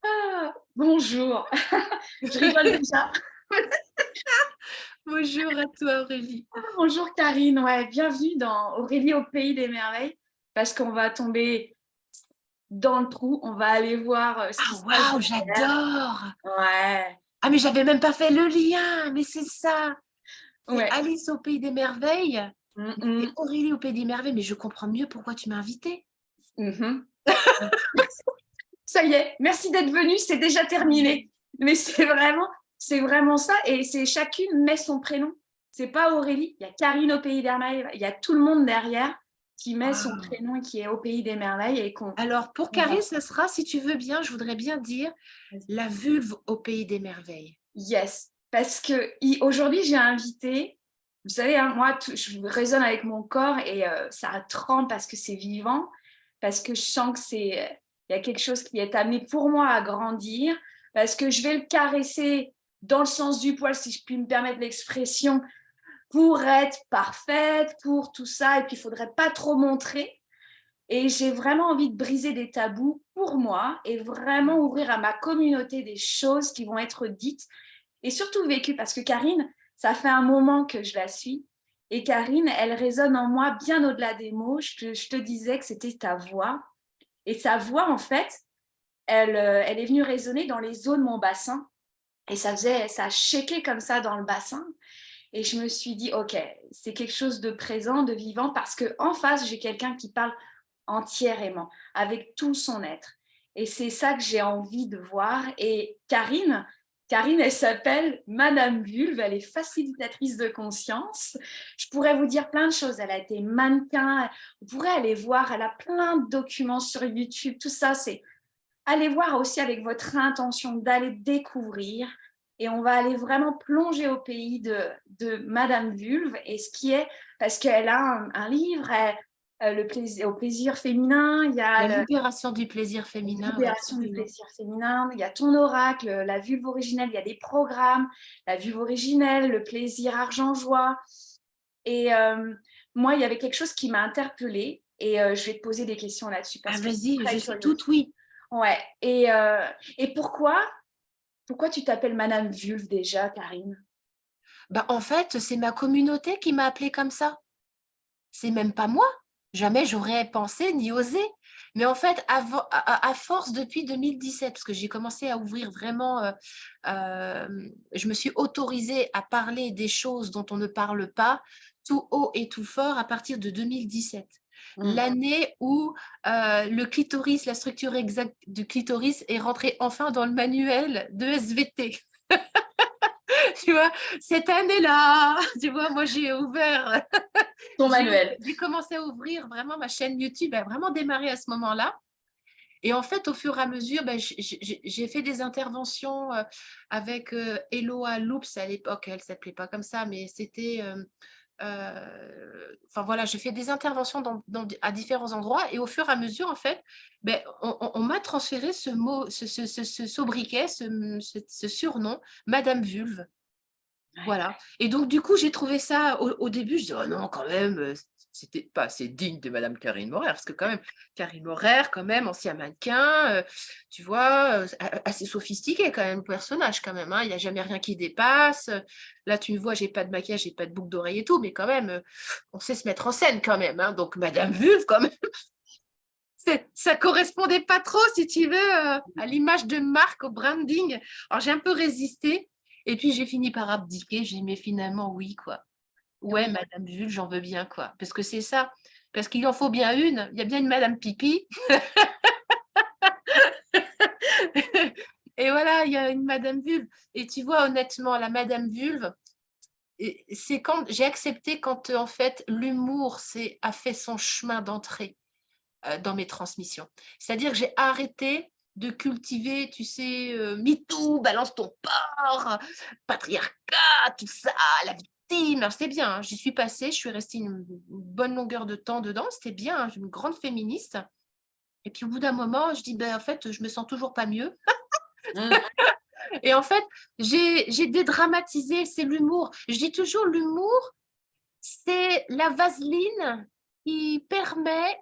Ah, bonjour. Je rigole déjà. Bonjour à toi Aurélie. Bonjour Karine, ouais, bienvenue dans Aurélie au pays des merveilles, parce qu'on va tomber dans le trou, on va aller voir ce qui Ah se passe waouh, derrière. j'adore! Ouais, Ah mais j'avais même pas fait le lien, mais c'est ça. C'est ouais. Alice au pays des merveilles, Mm, mais c'est mm, Aurélie au pays des merveilles, mais je comprends mieux pourquoi tu m'as invitée. mhm. Ça y est, merci d'être venue, c'est déjà terminé. Mais c'est vraiment ça, et c'est chacune met son prénom. C'est pas Aurélie, il y a Karine au pays des merveilles, il y a tout le monde derrière qui met son Waouh! prénom et qui est au pays des merveilles et qu'on Alors pour on va. Carrie, ça sera, si tu veux bien, je voudrais bien dire la vulve au pays des merveilles. Yes, parce que aujourd'hui j'ai invité, vous savez, hein, moi je résonne avec mon corps et ça tremble parce que c'est vivant, parce que je sens que il y a quelque chose qui est amené pour moi à grandir, parce que je vais le caresser dans le sens du poil, si je puis me permettre l'expression, pour être parfaite, pour tout ça, et puis il faudrait pas trop montrer. Et j'ai vraiment envie de briser des tabous pour moi et vraiment ouvrir à ma communauté des choses qui vont être dites et surtout vécues, parce que Karine, ça fait un moment que je la suis. Et Karine, elle résonne en moi bien au-delà des mots. Je te disais que c'était ta voix. Et sa voix, en fait, elle est venue résonner dans les eaux de mon bassin. Et ça a shaké comme ça dans le bassin. Et je me suis dit, OK, c'est quelque chose de présent, de vivant, parce qu'en face, j'ai quelqu'un qui parle entièrement, avec tout son être. Et c'est ça que j'ai envie de voir. Et Karine, elle s'appelle Madame Vulve, elle est facilitatrice de conscience. Je pourrais vous dire plein de choses. Elle a été mannequin, vous pourrez aller voir, elle a plein de documents sur YouTube, tout ça, c'est allez voir aussi avec votre intention d'aller découvrir. Et on va aller vraiment plonger au pays de Madame Vulve et ce qui est, parce qu'elle a un livre, le plaisir, au plaisir féminin, il y La a libération du plaisir la féminin, ouais, libération du absolument. plaisir féminin, il y a ton oracle, la vulve originelle, il y a des programmes, la vulve originelle, le plaisir argent-joie. Et moi, il y avait quelque chose qui m'a interpellée et je vais te poser des questions là-dessus Ah parce que je suis vas-y, je très suis curieuse. toute oui. Ouais. Et pourquoi tu t'appelles Madame Vulve déjà, Karine? Bah en fait, c'est ma communauté qui m'a appelée comme ça. C'est même pas moi. Jamais j'aurais pensé ni osé. Mais en fait, à force depuis 2017, parce que j'ai commencé à ouvrir vraiment, je me suis autorisée à parler des choses dont on ne parle pas, tout haut et tout fort, à partir de 2017. Mm. L'année où le clitoris, la structure exacte du clitoris est rentrée enfin dans le manuel de SVT. Tu vois, cette année-là, tu vois, moi j'ai ouvert Ton manuel. j'ai commencé à ouvrir vraiment ma chaîne YouTube, elle a vraiment démarré à ce moment-là. Et en fait, au fur et à mesure, ben, j'ai fait des interventions avec Eloa Loops à l'époque, elle ne s'appelait pas comme ça, mais c'était... enfin voilà, j'ai fait des interventions à différents endroits et au fur et à mesure, en fait, ben, on m'a transféré ce mot, ce sobriquet, ce surnom, Madame Vulve. Ouais. Voilà. Et donc, du coup, j'ai trouvé ça au début, je dis, oh non, quand même, c'était pas assez digne de Madame Karine Morer, parce que quand même, Karine Morer, quand même, ancien mannequin, tu vois, assez sophistiqué quand même, le personnage, quand même, hein, il n'y a jamais rien qui dépasse. Là, tu me vois, j'ai pas de maquillage, j'ai pas de boucle d'oreille et tout, mais quand même, on sait se mettre en scène quand même, hein, donc Madame Vulve, quand même, ça correspondait pas trop, si tu veux, à l'image de marque, au branding. Alors, j'ai un peu résisté. Et puis, j'ai fini par abdiquer. J'ai dit, mais finalement, oui, quoi. Ouais, Oui. Madame Jules, j'en veux bien, quoi. Parce que c'est ça. Parce qu'il en faut bien une. Il y a bien une Madame Pipi. Et voilà, il y a une Madame Vulve. Et tu vois, honnêtement, la Madame Vulve, c'est quand j'ai accepté quand, en fait, l'humour a fait son chemin d'entrée dans mes transmissions. C'est-à-dire que j'ai arrêté de cultiver, tu sais, MeToo, balance ton porc, patriarcat, tout ça, la victime. Alors, c'est bien, hein, j'y suis passée, je suis restée une bonne longueur de temps dedans, c'était bien, hein, une grande féministe. Et puis, au bout d'un moment, je dis, ben, en fait, je me sens toujours pas mieux. Mm. Et en fait, j'ai dédramatisé, c'est l'humour. Je dis toujours, l'humour, c'est la vaseline qui permet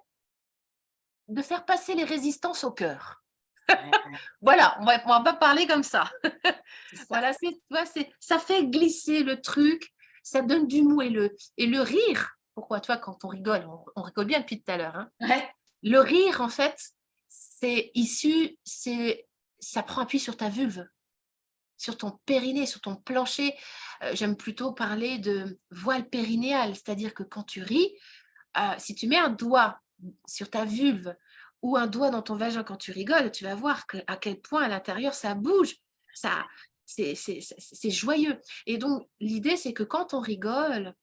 de faire passer les résistances au cœur. Ouais, Voilà, on va parler comme ça. c'est ça. Voilà, tu vois, ça fait glisser le truc, ça donne du mou et le rire. Pourquoi? Tu vois, quand on rigole, on rigole bien depuis tout à l'heure, hein. Ouais. Le rire, en fait, ça prend appui sur ta vulve, sur ton périnée, sur ton plancher. J'aime plutôt parler de voile périnéal, c'est-à-dire que quand tu ris, si tu mets un doigt sur ta vulve ou un doigt dans ton vagin quand tu rigoles, tu vas voir à quel point à l'intérieur ça bouge. Ça, c'est joyeux. Et donc, l'idée, c'est que quand on rigole,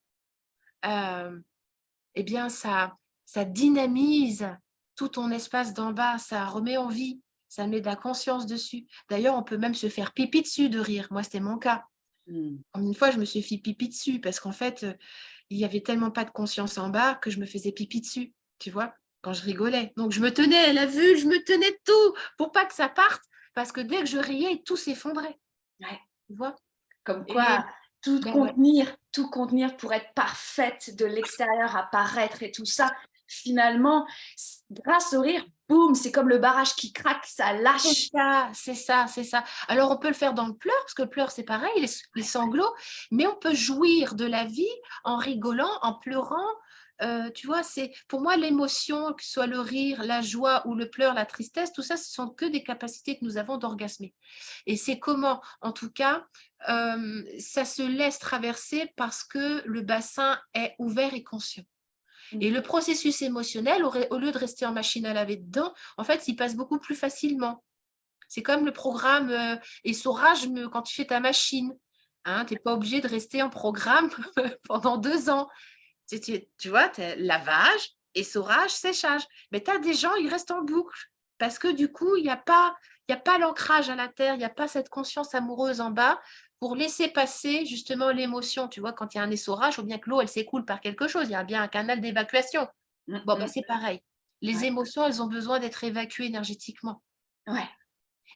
eh bien, ça dynamise tout ton espace d'en bas, ça remet en vie, ça met de la conscience dessus. D'ailleurs, on peut même se faire pipi dessus de rire. Moi, c'était mon cas. Mmh. Une fois, je me suis fait pipi dessus parce qu'en fait, il y avait tellement pas de conscience en bas que je me faisais pipi dessus, tu vois? Quand je rigolais. Donc je me tenais la vue, je me tenais tout pour pas que ça parte parce que dès que je riais, tout s'effondrait, Ouais. tu vois? Comme Et quoi, ben ouais, tout contenir pour être parfaite de l'extérieur à paraître et tout ça, finalement, grâce au rire, boum, c'est comme le barrage qui craque, ça c'est lâche. ça, c'est ça, c'est ça. Alors on peut le faire dans le pleur parce que le pleur, c'est pareil, les sanglots, mais on peut jouir de la vie en rigolant, en pleurant. Tu vois, c'est pour moi l'émotion, que ce soit le rire, la joie ou le pleur, la tristesse, tout ça, ce sont que des capacités que nous avons d'orgasmer. Et c'est comment, en tout cas, ça se laisse traverser parce que le bassin est ouvert et conscient. Et Mmh. le processus émotionnel, au lieu de rester en machine à laver dedans, en fait, il passe beaucoup plus facilement. C'est comme le programme essorage quand tu fais ta machine. Hein, tu n'es pas obligé de rester en programme pendant 2 ans. Tu vois, lavage, essorage, séchage. Mais tu as des gens, ils restent en boucle parce que du coup, il y a pas l'ancrage à la terre, il n'y a pas cette conscience amoureuse en bas pour laisser passer justement l'émotion. Tu vois, quand il y a un essorage, il faut bien que l'eau, elle s'écoule par quelque chose. Il y a bien un canal d'évacuation. Mmh Bon, ben, mh. c'est pareil. Les Ouais. émotions, elles ont besoin d'être évacuées énergétiquement. Ouais.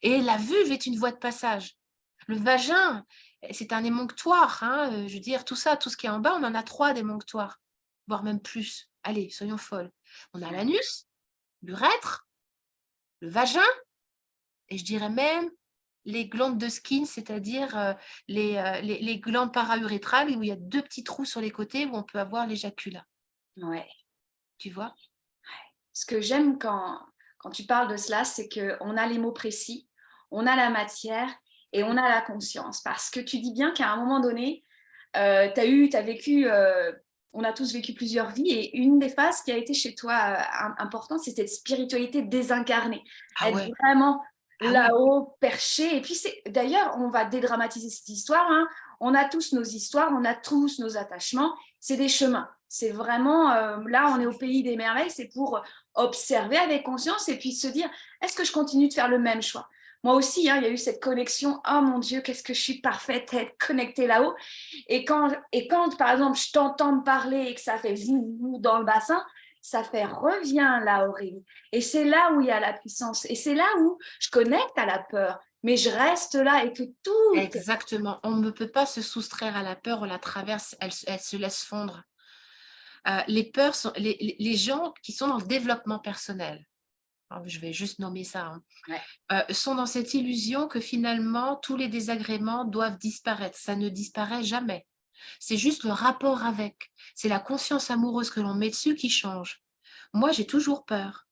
Et la vulve est une voie de passage. Le vagin, c'est un émonctoire, hein, je veux dire, tout ça, tout ce qui est en bas, on en a 3 d'émonctoires, voire même plus. Allez, soyons folles. On a Ouais. l'anus, l'urètre, le vagin et je dirais même les glandes de Skin, c'est-à-dire, les glandes paraurétrales où il y a 2 petits trous sur les côtés où on peut avoir l'éjaculat, Ouais. tu vois? Ce que j'aime quand tu parles de cela, c'est qu'on a les mots précis, on a la matière et on a la conscience. Parce que tu dis bien qu'à un moment donné, tu as vécu, on a tous vécu plusieurs vies et une des phases qui a été chez toi, importante, c'est cette spiritualité désincarnée. Ah Être ouais, vraiment ah oui, là-haut, perché et puis c'est d'ailleurs, on va dédramatiser cette histoire, hein. On a tous nos histoires, on a tous nos attachements, c'est des chemins. C'est vraiment, là, on est au pays des merveilles, c'est pour observer avec conscience et puis se dire: «Est-ce que je continue de faire le même choix?» Moi aussi, hein, il y a eu cette connexion: «Oh mon Dieu, qu'est-ce que je suis parfaite à être connectée là-haut» et quand, par exemple, je t'entends me parler et que ça fait vous dans le bassin, ça fait reviens là, Aurélie. Et c'est là où il y a la puissance. Et c'est là où je connecte à la peur, mais je reste là et que tout. exactement. On ne peut pas se soustraire à la peur, on la traverse, elle se laisse fondre. Les peurs sont les gens qui sont dans le développement personnel, hein, je vais juste nommer ça, hein, Ouais. sont dans cette illusion que finalement tous les désagréments doivent disparaître. Ça ne disparaît jamais. C'est juste le rapport avec. C'est la conscience amoureuse que l'on met dessus qui change. Moi, j'ai toujours peur.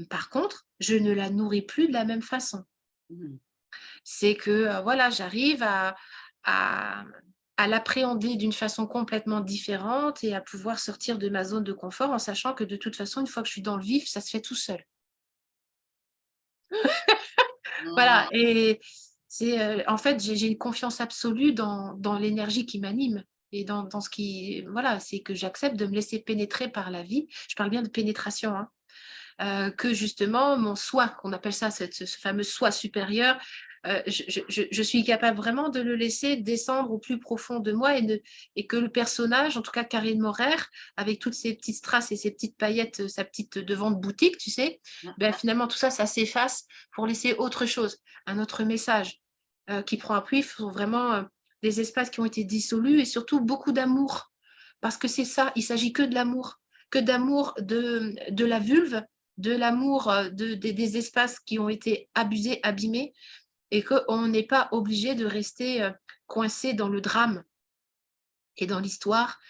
Par contre, je ne la nourris plus de la même façon. Mhm. C'est que, voilà, j'arrive à à l'appréhender d'une façon complètement différente et à pouvoir sortir de ma zone de confort en sachant que de toute façon, une fois que je suis dans le vif, ça se fait tout seul. Voilà et en fait, j'ai une confiance absolue dans l'énergie qui m'anime et dans ce qui voilà, c'est que j'accepte de me laisser pénétrer par la vie. Je parle bien de pénétration, hein, que justement mon soi, qu'on appelle ça ce fameux soi supérieur, je suis capable vraiment de le laisser descendre au plus profond de moi et que le personnage, en tout cas Karine Morer, avec toutes ses petites strass et ses petites paillettes, sa petite devant de boutique, tu sais, ben, finalement tout ça, ça s'efface pour laisser autre chose, un autre message qui prend appui sur vraiment des espaces qui ont été dissolus et surtout beaucoup d'amour. Parce que c'est ça, il s'agit que de l'amour de la vulve de l'amour des espaces qui ont été abusés, abîmés, et qu'on n'est pas obligé de rester coincé dans le drame et dans l'histoire.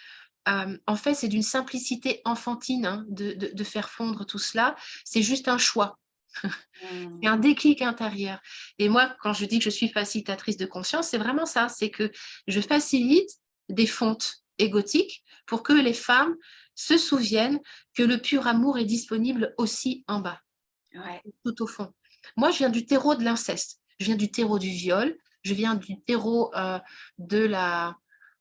En fait, c'est d'une simplicité enfantine hein, de faire fondre tout cela. C'est juste un choix. C'est un déclic intérieur. Et moi, quand je dis que je suis facilitatrice de conscience, c'est vraiment ça. C'est que je facilite des fontes égotiques pour que les femmes se souviennent que le pur amour est disponible aussi en bas, Ouais. tout au fond. Moi, je viens du terreau de l'inceste. Je viens du terreau du viol. Je viens du terreau de la...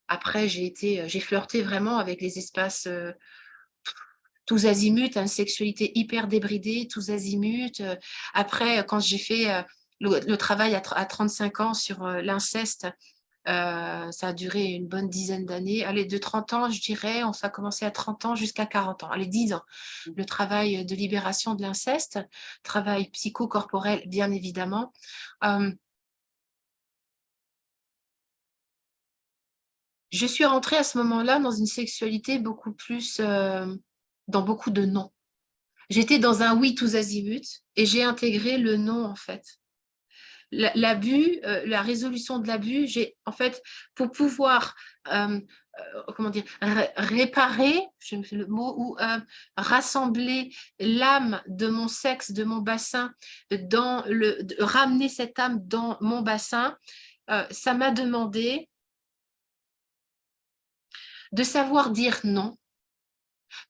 Après, j'ai flirté vraiment avec les espaces tous azimuts, une sexualité hyper débridée, tous azimuts. Après, quand j'ai fait le travail à 35 ans sur l'inceste, ça a duré une bonne dizaine d'années. Allez, de 30 ans, je dirais, on a commencé à 30 ans jusqu'à 40 ans. Allez, 10 ans. Le travail de libération de l'inceste, travail psychocorporel, bien évidemment. Je suis rentrée à ce moment-là dans une sexualité beaucoup plus, dans beaucoup de non. J'étais dans un oui tous azimuts et j'ai intégré le non en fait. L'abus, la résolution de l'abus, j'ai en fait pour pouvoir comment dire réparer, je me fais le mot ou rassembler l'âme de mon sexe, de mon bassin, ramener cette âme dans mon bassin, ça m'a demandé de savoir dire non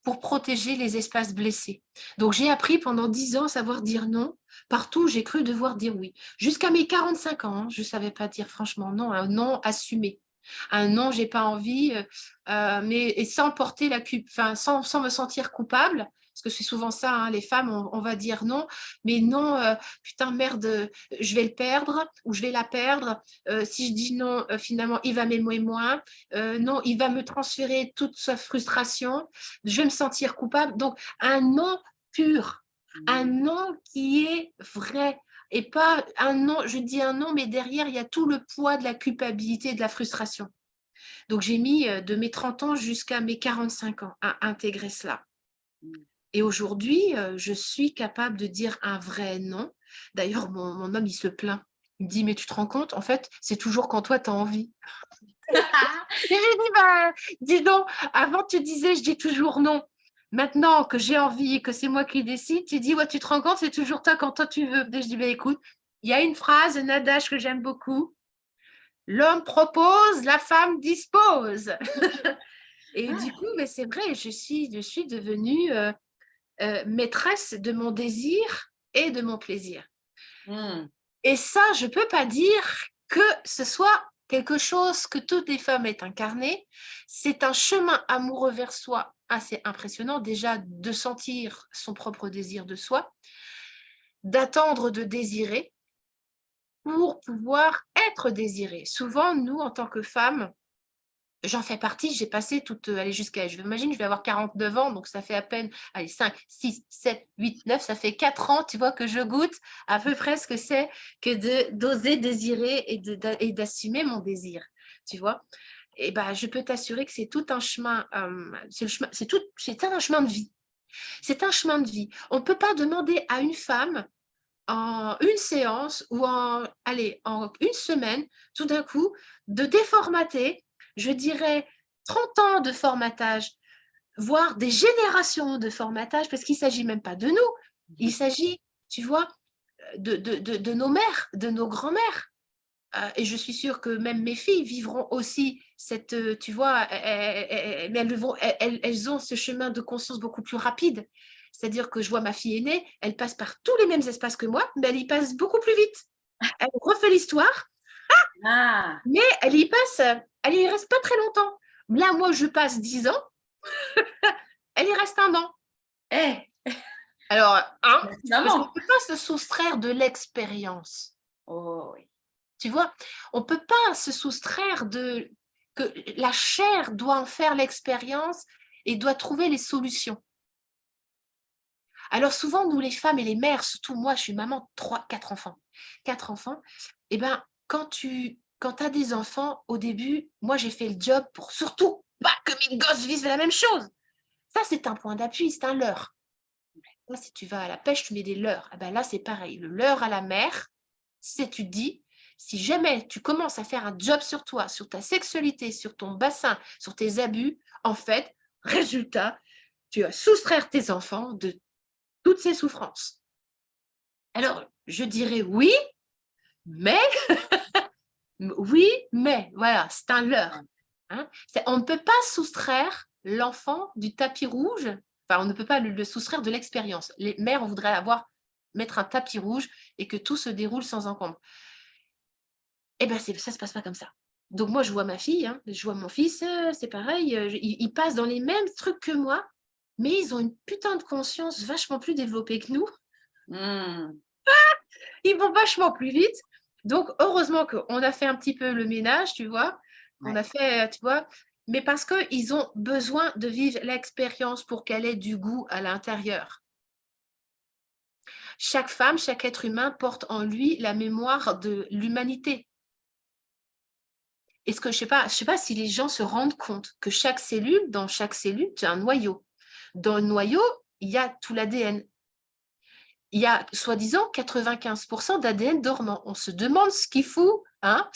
pour protéger les espaces blessés. Donc, j'ai appris pendant 10 ans à savoir dire non. Partout, j'ai cru devoir dire oui. Jusqu'à mes 45 ans, je ne savais pas dire franchement non, un non assumé. Un non, j'ai pas envie, mais et sans porter enfin, sans me sentir coupable, parce que c'est souvent ça, hein, les femmes, on va dire non, mais non, putain, merde, je vais le perdre ou je vais la perdre. Si je dis non, finalement, il va m'aimer moins. Non, il va me transférer toute sa frustration. Je vais me sentir coupable. Donc, un non pur, un non qui est vrai. Et pas un non, je dis un non, mais derrière, il y a tout le poids de la culpabilité et de la frustration. Donc, j'ai mis de mes 30 ans jusqu'à mes 45 ans à intégrer cela. Et aujourd'hui, je suis capable de dire un vrai non. D'ailleurs, mon homme, il se plaint. Il me dit, mais tu te rends compte, en fait, c'est toujours quand toi, tu as envie. Et je lui dis, bah, dis donc, avant, tu disais, je dis toujours non. Maintenant que j'ai envie et que c'est moi qui décide, tu dis, ouais, tu te rends compte, c'est toujours toi quand toi tu veux. Et je dis, bah, écoute, il y a une phrase, un adage que j'aime beaucoup. L'homme propose, la femme dispose. Et du coup, mais c'est vrai, je suis devenue maîtresse de mon désir et de mon plaisir. Et ça, je ne peux pas dire que ce soit quelque chose que toutes les femmes aient incarné. C'est un chemin amoureux vers soi assez impressionnant, déjà de sentir son propre désir de soi, d'attendre de désirer pour pouvoir être désirée. Souvent, nous, en tant que femmes, j'en fais partie, j'ai passé toute, allez, jusqu'à, je m'imagine, je vais avoir 49 ans, donc ça fait à peine, allez, 5, 6, 7, 8, 9, ça fait 4 ans, tu vois, que je goûte à peu près ce que c'est que d'oser désirer et d'assumer mon désir, tu vois. Et ben, je peux t'assurer que c'est tout un chemin, c'est un chemin de vie. C'est un chemin de vie. On ne peut pas demander à une femme en une séance ou allez, en une semaine, tout d'un coup, de déformater, je dirais 30 ans de formatage, voire des générations de formatage, parce qu'il ne s'agit même pas de nous, il s'agit, tu vois, de nos mères, de nos grands-mères. Et je suis sûre que même mes filles vivront aussi cette, tu vois, mais elles ont ce chemin de conscience beaucoup plus rapide. C'est-à-dire que je vois ma fille aînée, elle passe par tous les mêmes espaces que moi, mais elle y passe beaucoup plus vite. Elle refait l'histoire, mais elle y reste pas très longtemps. Là, moi, je passe 10 ans, elle y reste un an. Alors, parce qu'on ne peut pas se soustraire de l'expérience. Oh, oui. Tu vois, on ne peut pas se soustraire que la chair doit en faire l'expérience et doit trouver les solutions. Alors souvent, nous les femmes et les mères, surtout moi, je suis maman de 4 enfants. 4 enfants, et ben quand tu as des enfants, au début, moi j'ai fait le job pour surtout pas que mes gosses vivent la même chose. Ça, c'est un point d'appui, c'est un leurre. Là, si tu vas à la pêche, tu mets des leurres. Ah ben là, c'est pareil. Le leurre à la mer, c'est tu te dis, si jamais tu commences à faire un job sur toi, sur ta sexualité, sur ton bassin, sur tes abus, en fait, résultat, tu vas soustraire tes enfants de toutes ces souffrances. Alors, je dirais oui, mais, oui, mais, voilà, c'est un leurre. Hein. On ne peut pas soustraire l'enfant du tapis rouge, enfin, on ne peut pas le soustraire de l'expérience. Les mères, on voudrait mettre un tapis rouge et que tout se déroule sans encombre. Eh bien, ça ne se passe pas comme ça. Donc, moi, je vois ma fille, hein, je vois mon fils, c'est pareil, ils passent dans les mêmes trucs que moi, mais ils ont une putain de conscience vachement plus développée que nous. Mmh. Ils vont vachement plus vite. Donc, heureusement qu'on a fait un petit peu le ménage, tu vois, qu'on Ouais. a fait, tu vois, mais parce qu'ils ont besoin de vivre l'expérience pour qu'elle ait du goût à l'intérieur. Chaque femme, chaque être humain porte en lui la mémoire de l'humanité. Est-ce que je sais pas si les gens se rendent compte que dans chaque cellule, tu as un noyau. Dans le noyau, il y a tout l'ADN. Il y a, soi-disant, 95% d'ADN dormant. On se demande ce qu'il fout, hein.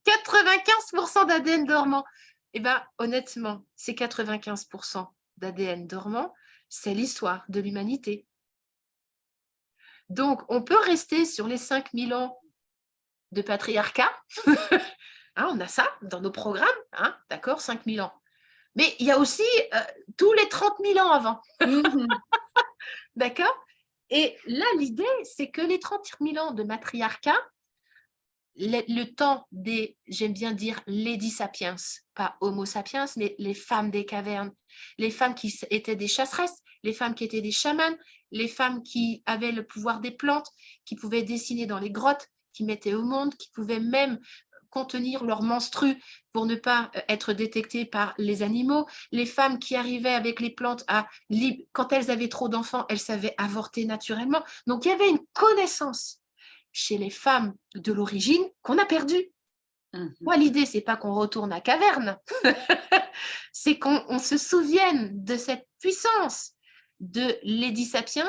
95% d'ADN dormant. Eh bien, honnêtement, ces 95% d'ADN dormant, c'est l'histoire de l'humanité. Donc, on peut rester sur les 5000 ans de patriarcat. Hein, on a ça dans nos programmes, hein, d'accord, 5000 ans. Mais il y a aussi tous les 30 000 ans avant, Mmh. d'accord. Et là, l'idée, c'est que les 30 000 ans de matriarcat, le temps des, j'aime bien dire, Lady Sapiens, pas Homo sapiens, mais les femmes des cavernes, les femmes qui étaient des chasseresses, les femmes qui étaient des chamanes, les femmes qui avaient le pouvoir des plantes, qui pouvaient dessiner dans les grottes, qui mettaient au monde, qui pouvaient même contenir leurs menstrues pour ne pas être détectées par les animaux, les femmes qui arrivaient avec les plantes quand elles avaient trop d'enfants, elles savaient avorter naturellement. Donc il y avait une connaissance chez les femmes de l'origine qu'on a perdue. Mmh. Moi, l'idée, c'est pas qu'on retourne à caverne, c'est qu'on se souvienne de cette puissance de Lady Sapiens.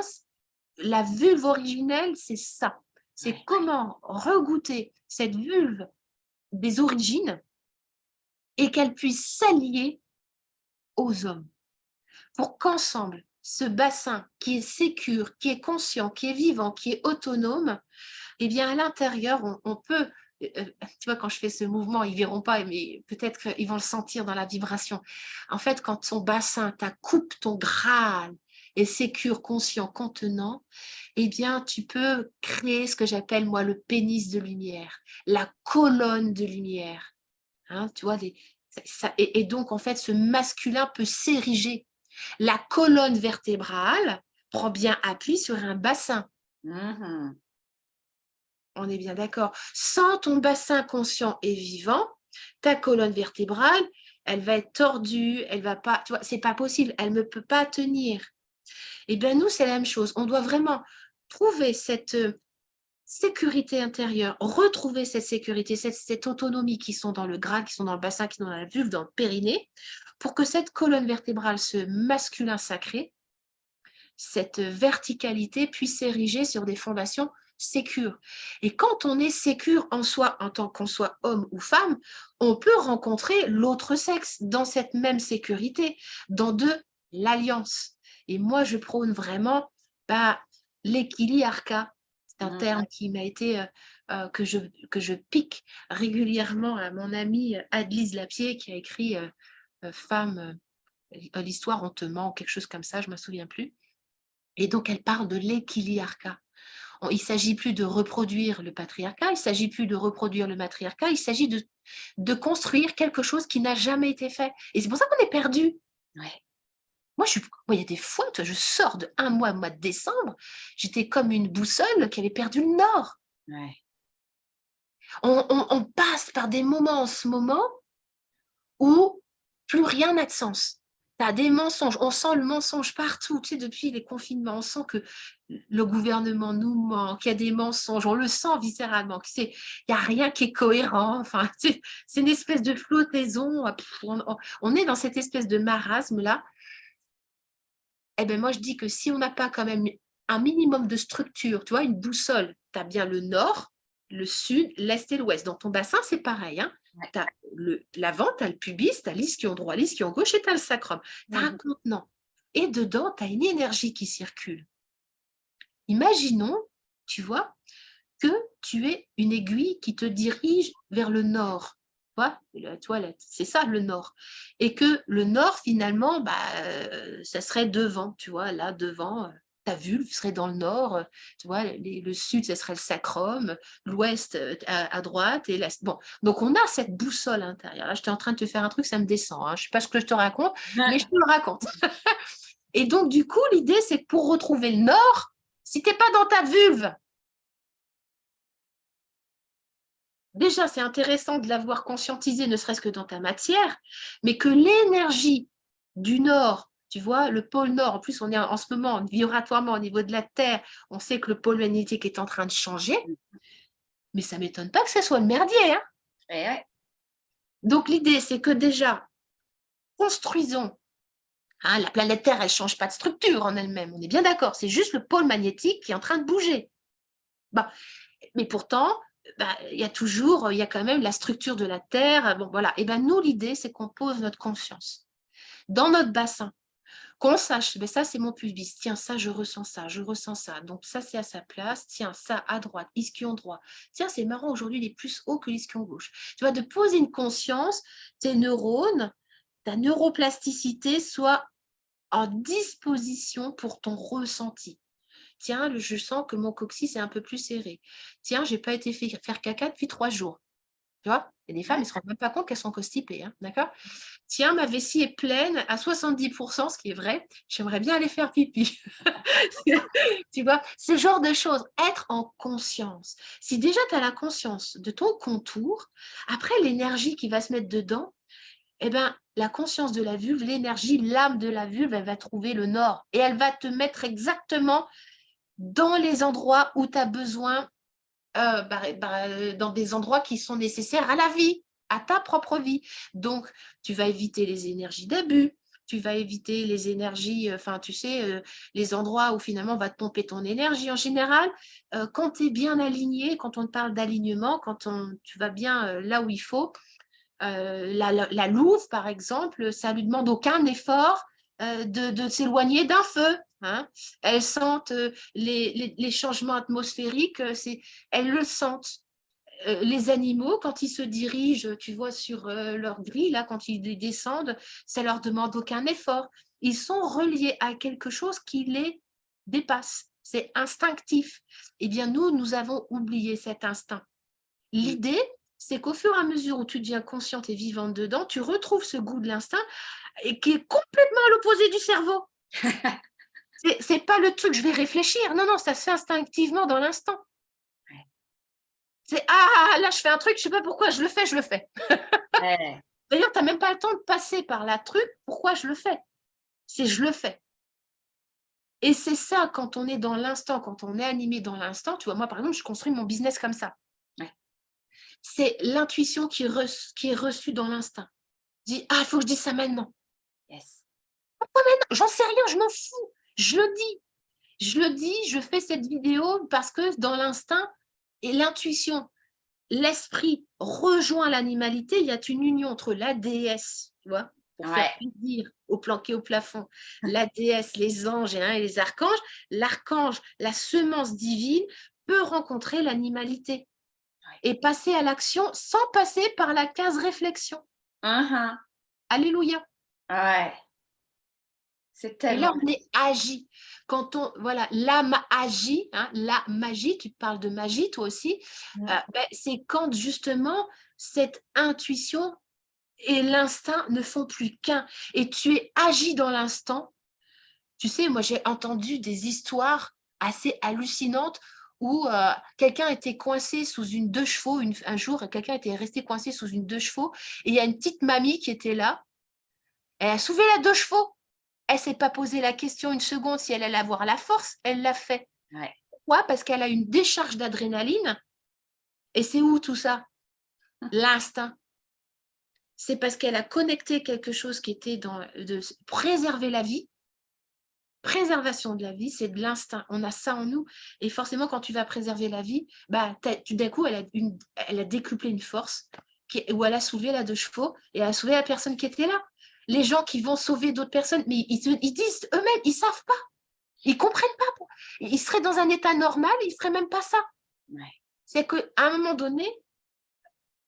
La vulve originelle, c'est ça. C'est Ouais. comment regoûter cette vulve des origines et qu'elle puisse s'allier aux hommes pour qu'ensemble, ce bassin qui est sécure, qui est conscient, qui est vivant, qui est autonome, eh bien, à l'intérieur, on peut, tu vois, quand je fais ce mouvement, ils ne verront pas, mais peut-être qu'ils vont le sentir dans la vibration. En fait, quand ton bassin, ta coupe, ton Graal est sécure, conscient, contenant, eh bien, tu peux créer ce que j'appelle, moi, le pénis de lumière, la colonne de lumière. Hein, tu vois, et donc, en fait, ce masculin peut s'ériger. La colonne vertébrale prend bien appui sur un bassin. Mmh. On est bien d'accord. Sans ton bassin conscient et vivant, ta colonne vertébrale, elle va être tordue, elle va pas, tu vois, c'est pas possible, elle ne peut pas tenir. Et bien nous, c'est la même chose. On doit vraiment trouver cette sécurité intérieure, retrouver cette sécurité, cette autonomie qui sont dans le Graal, qui sont dans le bassin, qui sont dans la vulve, dans le périnée, pour que cette colonne vertébrale, ce masculin sacré, cette verticalité puisse s'ériger sur des fondations sécures. Et quand on est sécure en soi, en tant qu'on soit homme ou femme, on peut rencontrer l'autre sexe dans cette même sécurité, dans de l'alliance. Et moi, je prône vraiment l'équiliarca. C'est un terme qui m'a été, que je pique régulièrement à mon amie Adelise Lapierre, qui a écrit Femme, l'histoire, on te ment, quelque chose comme ça, je ne me souviens plus. Et donc, elle parle de l'équiliarcat. Il ne s'agit plus de reproduire le patriarcat, il ne s'agit plus de reproduire le matriarcat, il s'agit de construire quelque chose qui n'a jamais été fait. Et c'est pour ça qu'on est perdu. Ouais. Moi, il y a des fois, je sors de un mois, mois de décembre, j'étais comme une boussole qui avait perdu le nord. Ouais. On passe par des moments en ce moment où plus rien n'a de sens. Tu as des mensonges, on sent le mensonge partout, tu sais, depuis les confinements, on sent que le gouvernement nous ment, qu'il y a des mensonges, on le sent viscéralement, il n'y a rien qui est cohérent, enfin, c'est une espèce de flottaison, on est dans cette espèce de marasme-là. Eh bien, moi, je dis que si on n'a pas quand même un minimum de structure, tu vois, une boussole, tu as bien le nord, le sud, l'est et l'ouest. Dans ton bassin, c'est pareil. Hein. Ouais. Tu as l'avant, tu as le pubis, tu as l'ischio droit, l'ischio gauche et tu as le sacrum. Tu as un contenant. Et dedans, tu as une énergie qui circule. Imaginons, tu vois, que tu es une aiguille qui te dirige vers le nord. Tu vois, la toilette, c'est ça le nord. Et que le nord, finalement, ça serait devant, tu vois, là, devant, ta vulve serait dans le nord, tu vois, le sud, ce serait le sacrum, l'ouest à droite et l'est. Bon, donc on a cette boussole intérieure. Là, j'étais en train de te faire un truc, ça me descend. Hein. Je ne sais pas ce que je te raconte, mais je te le raconte. Et donc, du coup, l'idée, c'est que pour retrouver le nord, si tu n'es pas dans ta vulve, déjà, c'est intéressant de l'avoir conscientisé, ne serait-ce que dans ta matière, mais que l'énergie du Nord, tu vois, le pôle Nord, en plus, on est en ce moment, vibratoirement, au niveau de la Terre, on sait que le pôle magnétique est en train de changer, mais ça ne m'étonne pas que ce soit le merdier. Hein. Ouais. Donc, l'idée, c'est que déjà, construisons. Hein, la planète Terre, elle ne change pas de structure en elle-même, on est bien d'accord, c'est juste le pôle magnétique qui est en train de bouger. Bon. Mais pourtant, il y a quand même la structure de la Terre. Bon, voilà. Et ben nous, l'idée, c'est qu'on pose notre conscience dans notre bassin, qu'on sache, ça, c'est mon pubis. Tiens, ça, je ressens ça, je ressens ça. Donc, ça, c'est à sa place. Tiens, ça, à droite, ischion droit. Tiens, c'est marrant, aujourd'hui, il est plus haut que l'ischion gauche. Tu vois, de poser une conscience, tes neurones, ta neuroplasticité soit en disposition pour ton ressenti. Tiens, je sens que mon coccyx est un peu plus serré. Tiens, je n'ai pas été faire caca depuis 3 jours. Tu vois, il y a des femmes, elles ne se rendent même pas compte qu'elles sont constipées. Hein, d'accord. Tiens, ma vessie est pleine à 70%, ce qui est vrai. J'aimerais bien aller faire pipi. Tu vois, ce genre de choses. Être en conscience. Si déjà tu as la conscience de ton contour, après l'énergie qui va se mettre dedans, eh ben, la conscience de la vulve, l'énergie, l'âme de la vulve, elle va trouver le nord. Et elle va te mettre exactement dans les endroits où tu as besoin, dans des endroits qui sont nécessaires à la vie, à ta propre vie. Donc, tu vas éviter les énergies d'abus, tu vas éviter les énergies, tu sais, les endroits où finalement on va te pomper ton énergie. En général, quand tu es bien aligné, quand on te parle d'alignement, tu vas bien là où il faut, la louve, par exemple, ça lui demande aucun effort de s'éloigner d'un feu. Hein. Elles sentent les changements atmosphériques, elles le sentent. Les animaux, quand ils se dirigent, tu vois, sur leur grille, là, quand ils descendent, ça leur demande aucun effort. Ils sont reliés à quelque chose qui les dépasse. C'est instinctif. Eh bien, nous avons oublié cet instinct. L'idée, c'est qu'au fur et à mesure où tu deviens consciente et vivante dedans, tu retrouves ce goût de l'instinct et qui est complètement à l'opposé du cerveau. C'est pas le truc, je vais réfléchir. Non, non, ça se fait instinctivement dans l'instant. C'est là, je fais un truc, je sais pas pourquoi, je le fais. Ouais. D'ailleurs, tu n'as même pas le temps de passer par la truc, pourquoi je le fais. C'est je le fais. Et c'est ça, quand on est dans l'instant, quand on est animé dans l'instant, tu vois, moi, par exemple, je construis mon business comme ça. Ouais. C'est l'intuition qui est reçue dans l'instinct. Dis, il faut que je dise ça maintenant. Yes. Pourquoi maintenant? J'en sais rien, je m'en fous. Je le dis. Je le dis, je fais cette vidéo parce que dans l'instinct et l'intuition, l'esprit rejoint l'animalité. Il y a une union entre la déesse, tu vois, pour faire plaisir au planqué au plafond, la déesse, les anges et les archanges. L'archange, la semence divine, peut rencontrer l'animalité et passer à l'action sans passer par la case réflexion. Alléluia. Ouais. C'est Et là, tellement. on est agi. Voilà, l'âme agit, hein, la magie, tu parles de magie toi aussi, c'est quand justement cette intuition et l'instinct ne font plus qu'un. Et tu es agi dans l'instant. Tu sais, moi, j'ai entendu des histoires assez hallucinantes où quelqu'un était coincé sous une 2 chevaux. Un jour, quelqu'un était resté coincé sous une 2 chevaux et il y a une petite mamie qui était là. Elle a soulevé la 2 chevaux. Elle ne s'est pas posé la question une seconde si elle allait avoir la force, elle l'a fait. Ouais. Pourquoi? Parce qu'elle a une décharge d'adrénaline. Et c'est où tout ça? L'instinct. C'est parce qu'elle a connecté quelque chose qui était de préserver la vie, préservation de la vie, c'est de l'instinct. On a ça en nous. Et forcément, quand tu vas préserver la vie, bah, d'un coup, elle a décuplé une force où elle a soulevé la 2 chevaux et elle a sauvé la personne qui était là. Les gens qui vont sauver d'autres personnes, mais ils disent eux-mêmes, ils ne savent pas. Ils ne comprennent pas. Ils seraient dans un état normal, ils ne feraient même pas ça. Ouais. C'est qu'à un moment donné,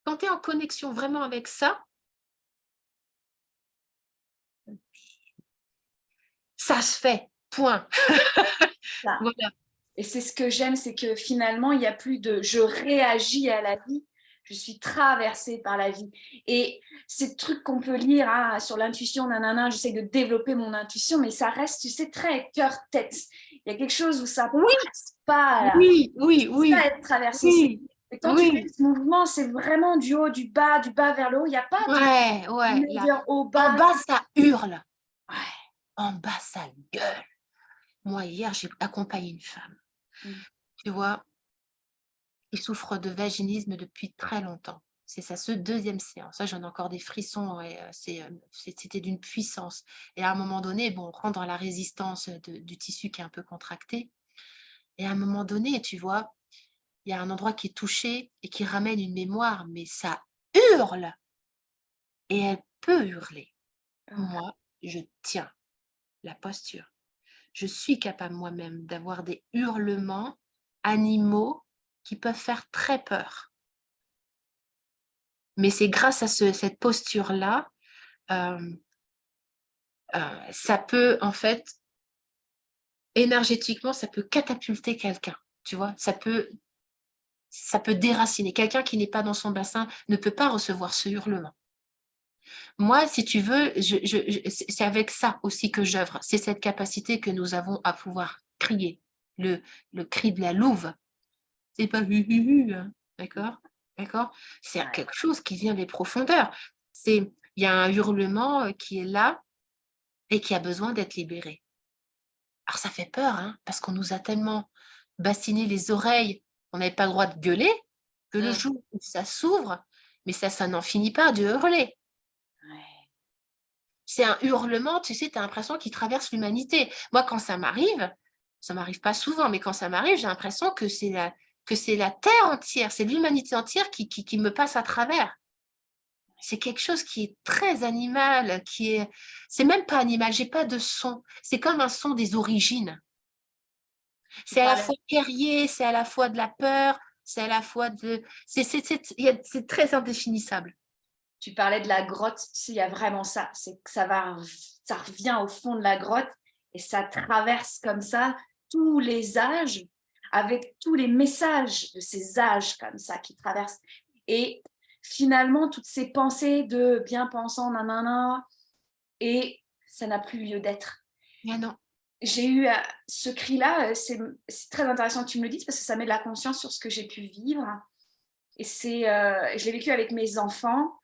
quand tu es en connexion vraiment avec ça, ça se fait. Point. Ça. Voilà. Et c'est ce que j'aime, c'est que finalement, il n'y a plus de je réagis à la vie, je suis traversée par la vie. Et ces trucs qu'on peut lire hein, sur l'intuition, nanana, j'essaie de développer mon intuition, mais ça reste, tu sais, très cœur-tête. Il y a quelque chose où ça Oui, passe pas là. oui, oui, C'est ça oui, être traversé. oui, Et quand tu fais oui. ce mouvement, c'est vraiment du haut, du bas vers le haut. Il n'y a pas de Ouais, ouais. Là. meilleur haut, En bas. bas, ça hurle. Ouais. En bas, ça gueule. Moi, hier, j'ai accompagné une femme. Tu vois, qui souffre de vaginisme depuis très longtemps. C'est sa 2e séance. Ça, j'en ai encore des frissons et c'était d'une puissance. Et à un moment donné, bon, on rentre dans la résistance du tissu qui est un peu contracté. Et à un moment donné, tu vois, il y a un endroit qui est touché et qui ramène une mémoire, mais ça hurle. Et elle peut hurler. Moi, je tiens la posture. Je suis capable moi-même d'avoir des hurlements animaux qui peuvent faire très peur. Mais c'est grâce à cette posture-là, ça peut, en fait, énergétiquement, ça peut catapulter quelqu'un, tu vois, ça peut déraciner. Quelqu'un qui n'est pas dans son bassin ne peut pas recevoir ce hurlement. Moi, si tu veux, c'est avec ça aussi que j'œuvre. C'est cette capacité que nous avons à pouvoir crier. Le cri de la louve, c'est pas hu hu hu, hein, d'accord? D'accord? C'est Ouais. quelque chose qui vient des profondeurs. Il y a un hurlement qui est là et qui a besoin d'être libéré. Alors ça fait peur, hein, parce qu'on nous a tellement bassiné les oreilles, on n'avait pas le droit de gueuler, que le jour où ça s'ouvre, mais ça n'en finit pas de hurler. Ouais. C'est un hurlement, tu sais, tu as l'impression qu'il traverse l'humanité. Moi, quand ça m'arrive pas souvent, mais quand ça m'arrive, j'ai l'impression que c'est la terre entière, c'est l'humanité entière qui me passe à travers. C'est quelque chose qui est très animal, c'est même pas animal, j'ai pas de son. C'est comme un son des origines. Tu C'est à la parlais fois guerrier, c'est à la fois de la peur, c'est à la fois de... C'est très indéfinissable. Tu parlais de la grotte, tu sais, il y a vraiment ça. C'est que ça revient au fond de la grotte et ça traverse comme ça tous les âges, avec tous les messages de ces âges comme ça qui traversent. Et finalement, toutes ces pensées de bien-pensant, nanana, et ça n'a plus lieu d'être. Mais non. J'ai eu ce cri-là, c'est très intéressant que tu me le dises parce que ça met de la conscience sur ce que j'ai pu vivre. Et je l'ai vécu avec mes enfants.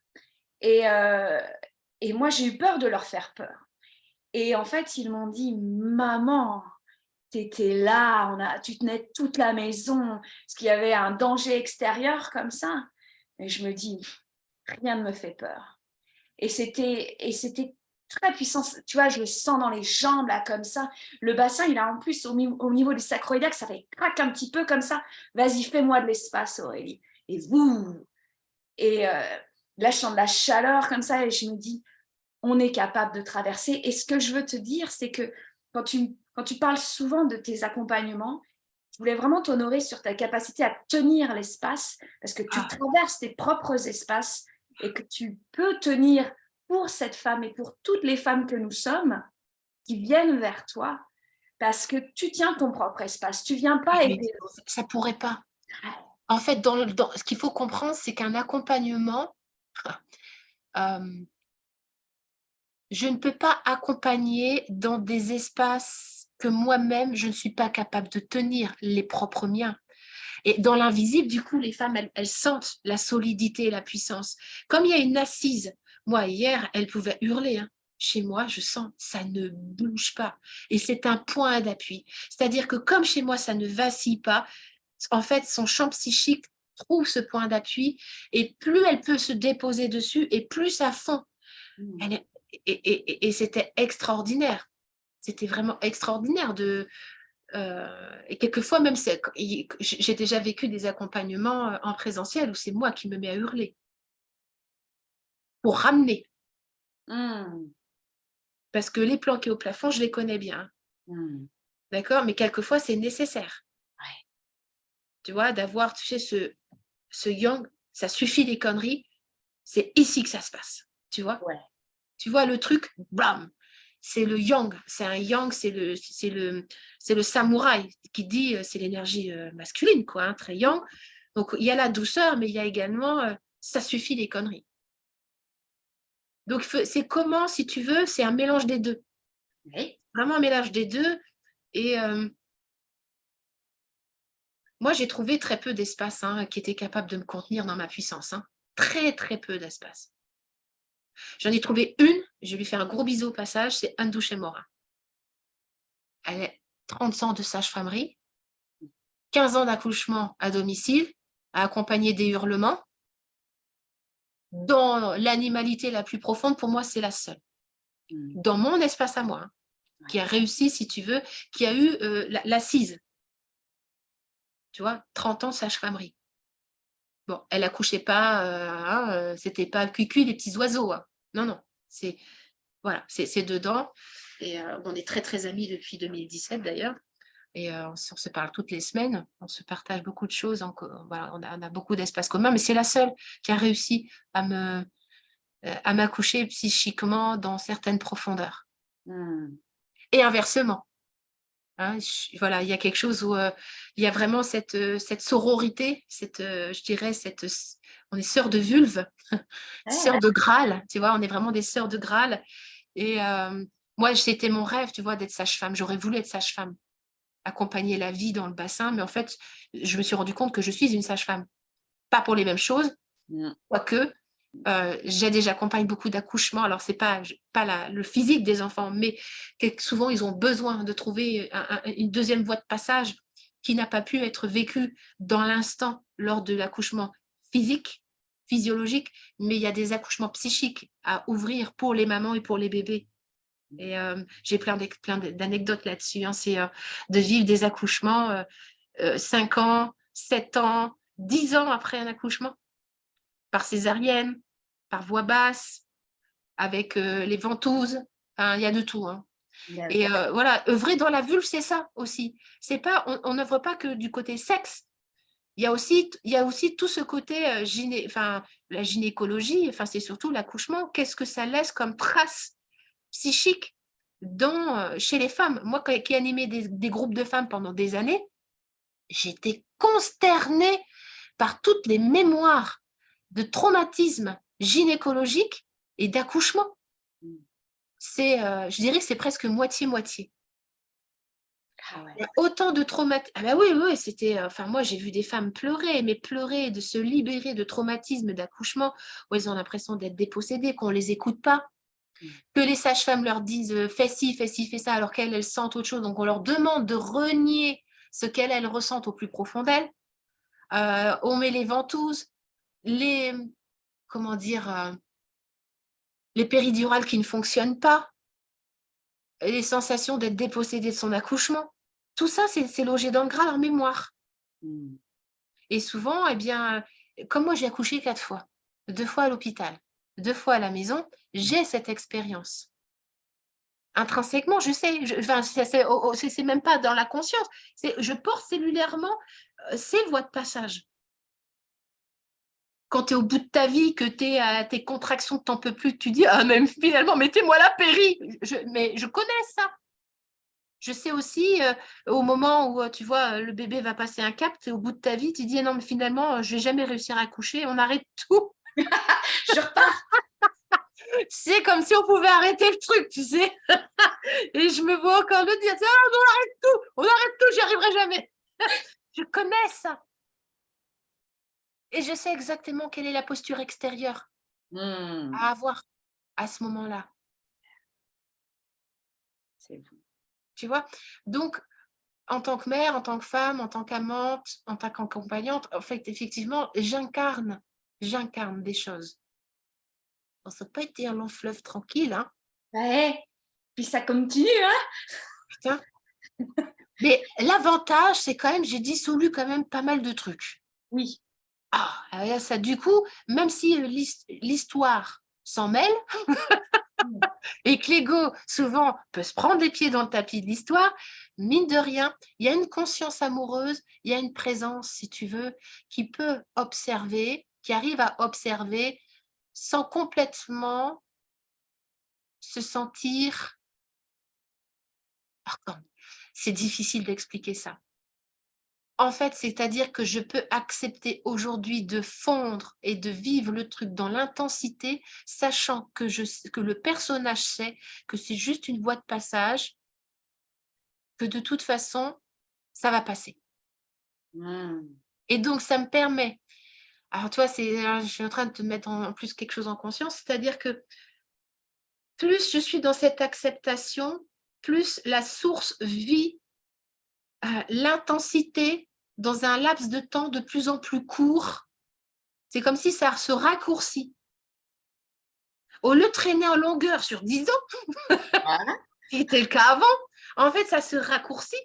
Et, euh, et moi, j'ai eu peur de leur faire peur. Et en fait, ils m'ont dit, maman, t'étais là, tu tenais toute la maison, parce qu'il y avait un danger extérieur comme ça. Et je me dis, rien ne me fait peur. Et c'était très puissant. Tu vois, je le sens dans les jambes, là, comme ça. Le bassin, il a en plus, au niveau du sacroiliac, ça fait craque un petit peu comme ça. Vas-y, fais-moi de l'espace, Aurélie. Et vous, et là, je sens de la chaleur comme ça et je me dis, on est capable de traverser. Et ce que je veux te dire, c'est que quand tu parles souvent de tes accompagnements, je voulais vraiment t'honorer sur ta capacité à tenir l'espace parce que tu traverses tes propres espaces et que tu peux tenir pour cette femme et pour toutes les femmes que nous sommes qui viennent vers toi parce que tu tiens ton propre espace. Tu viens pas Mais aider. ça pourrait pas. En fait, ce qu'il faut comprendre, c'est qu'un accompagnement, je ne peux pas accompagner dans des espaces que moi-même, je ne suis pas capable de tenir les propres miens. Et dans l'invisible, du coup, les femmes, elles sentent la solidité et la puissance. Comme il y a une assise, moi, hier, elle pouvait hurler, hein. Chez moi, je sens, ça ne bouge pas. Et c'est un point d'appui. C'est-à-dire que comme chez moi, ça ne vacille pas, en fait, son champ psychique trouve ce point d'appui et plus elle peut se déposer dessus et plus ça fond. Elle est- et c'était extraordinaire. C'était vraiment extraordinaire et quelquefois même, j'ai déjà vécu des accompagnements en présentiel où c'est moi qui me mets à hurler pour ramener. Mmh. Parce que les planqués au plafond, je les connais bien. Mmh. D'accord? Mais quelquefois, c'est nécessaire. Ouais. Tu vois, d'avoir, tu sais, ce yang, ça suffit les conneries, c'est ici que ça se passe. Tu vois? Ouais. Tu vois le truc? Blam! C'est le yang. C'est un yang, c'est le samouraï qui dit, c'est l'énergie masculine, quoi, hein, très yang. Donc, il y a la douceur, mais il y a également, ça suffit les conneries. Donc, c'est comment, si tu veux, c'est un mélange des deux. Oui. Vraiment un mélange des deux. Et moi, j'ai trouvé très peu d'espace qui était capable de me contenir dans ma puissance. Très, très peu d'espace. J'en ai trouvé une, je vais lui faire un gros bisou au passage, c'est Anne Douchet-Morin. Elle a 30 ans de sage-famerie, 15 ans d'accouchement à domicile, à accompagner des hurlements. Dans l'animalité la plus profonde, pour moi, c'est la seule. Mmh. Dans mon espace à moi, qui a réussi, si tu veux, qui a eu l'assise. Tu vois, 30 ans de sage-famerie. Bon, elle accouchait pas, c'était pas cuicui les petits oiseaux. Non, non, c'est voilà, c'est dedans. Et on est très, très amis depuis 2017 d'ailleurs. Et on se parle toutes les semaines. On se partage beaucoup de choses. Voilà, on a beaucoup d'espace commun. Mais c'est la seule qui a réussi à m'accoucher psychiquement dans certaines profondeurs. Mmh. Et inversement. Voilà, il y a quelque chose où il y a vraiment cette sororité, je dirais, on est sœurs de vulve, sœurs de Graal, tu vois, on est vraiment des sœurs de Graal. Et moi, c'était mon rêve, tu vois, d'être sage-femme. J'aurais voulu être sage-femme, accompagner la vie dans le bassin, mais en fait, je me suis rendu compte que je suis une sage-femme. Pas pour les mêmes choses, Mmh. quoique, j'accompagne beaucoup d'accouchements. Alors, c'est pas le physique des enfants, mais souvent, ils ont besoin de trouver une deuxième voie de passage qui n'a pas pu être vécue dans l'instant lors de l'accouchement physique, physiologique, mais il y a des accouchements psychiques à ouvrir pour les mamans et pour les bébés. Et j'ai plein d'anecdotes là-dessus. C'est de vivre des accouchements 5 ans, 7 ans, 10 ans après un accouchement, par césarienne, par voie basse, avec les ventouses. Enfin, il y a de tout. Et voilà, œuvrer dans la vulve, c'est ça aussi. C'est pas, on n'œuvre pas que du côté sexe. Il y a aussi tout ce côté la gynécologie. Enfin, c'est surtout l'accouchement. Qu'est-ce que ça laisse comme trace psychique chez les femmes? Moi, qui ai animé des groupes de femmes pendant des années, j'étais consternée par toutes les mémoires de traumatismes gynécologiques et d'accouchement. Je dirais que c'est presque moitié-moitié. Ah ouais. Il y a autant de traumatismes. Ah bah oui, oui, c'était. Enfin, moi, j'ai vu des femmes pleurer, mais pleurer, de se libérer de traumatismes d'accouchement, où elles ont l'impression d'être dépossédées, qu'on ne les écoute pas, que les sages-femmes leur disent fais ci, fais ci, fais ça, alors qu'elles, elles sentent autre chose. Donc, on leur demande de renier ce qu'elles ressentent au plus profond d'elles. On met les ventouses, comment dire, les péridurales qui ne fonctionnent pas, les sensations d'être dépossédée de son accouchement. Tout ça, c'est logé dans le gras en mémoire. Mmh. Et souvent, eh bien, comme moi, j'ai accouché 4 fois, 2 fois à l'hôpital, 2 fois à la maison, j'ai cette expérience. Intrinsèquement, je sais, enfin, c'est même pas dans la conscience, je porte cellulairement ces voies de passage. Quand tu es au bout de ta vie, que tu es à tes contractions, que tu n'en peux plus, tu dis, ah, même finalement, mettez-moi la péri. Mais je connais ça. Je sais aussi, au moment où, tu vois, le bébé va passer un cap, tu es au bout de ta vie, tu dis, non, mais finalement, je ne vais jamais réussir à accoucher, on arrête tout. Je repars. C'est comme si on pouvait arrêter le truc, tu sais. Et je me vois encore le dire, ah, on arrête tout, j'y arriverai jamais. Je connais ça. Et je sais exactement quelle est la posture extérieure Mmh. à avoir à ce moment-là. C'est vous. Tu vois? Donc, en tant que mère, en tant que femme, en tant qu'amante, en tant qu'accompagnante, en fait, effectivement, j'incarne des choses. Bon, ça peut pas été un long fleuve tranquille, Ouais. Puis ça continue, hein. Putain. Mais l'avantage, c'est quand même, j'ai dissolu quand même pas mal de trucs. Oui. Ah, ça, du coup, même si l'histoire s'en mêle et que l'ego, souvent, peut se prendre les pieds dans le tapis de l'histoire, mine de rien, il y a une conscience amoureuse, il y a une présence, si tu veux, qui peut observer, qui arrive à observer sans complètement se sentir... Pardon, c'est difficile d'expliquer ça. En fait, c'est-à-dire que je peux accepter aujourd'hui de fondre et de vivre le truc dans l'intensité, sachant que le personnage sait que c'est juste une voie de passage, que de toute façon, ça va passer. Et donc, ça me permet... Alors, toi, je suis en train de te mettre en plus quelque chose en conscience, c'est-à-dire que plus je suis dans cette acceptation, plus la source vit l'intensité dans un laps de temps de plus en plus court. C'est comme si ça se raccourcit. Au lieu de traîner en longueur sur 10 ans, qui était le cas avant, en fait, ça se raccourcit.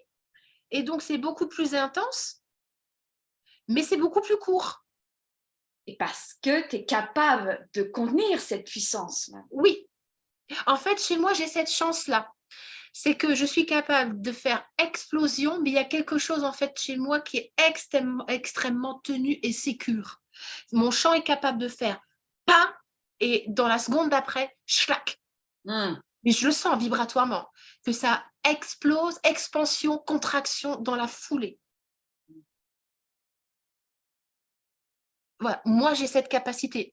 Et donc, c'est beaucoup plus intense, mais c'est beaucoup plus court. Et parce que tu es capable de contenir cette puissance. Oui. En fait, chez moi, j'ai cette chance-là. C'est que je suis capable de faire explosion, mais il y a quelque chose en fait chez moi qui est extrêmement tenu et sécure. Mon champ est capable de faire pas et dans la seconde d'après, schlac. Mais je le sens vibratoirement, que ça explose, expansion, contraction dans la foulée. Voilà, moi j'ai cette capacité,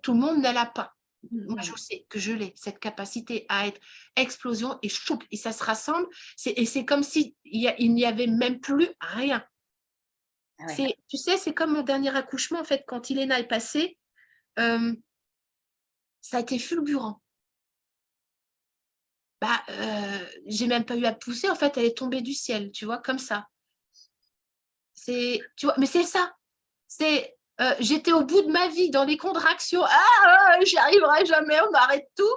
tout le monde ne l'a pas. Moi, je sais que je l'ai, cette capacité à être explosion et choup, et ça se rassemble. Et c'est comme s'il n'y avait même plus rien. Ouais. Tu sais, c'est comme mon dernier accouchement, en fait, quand Iléna est passée, ça a été fulgurant. J'ai même pas eu à pousser, en fait, elle est tombée du ciel, tu vois, comme ça. Tu vois, mais c'est ça. J'étais au bout de ma vie dans les contractions. J'y arriverai jamais, on arrête tout.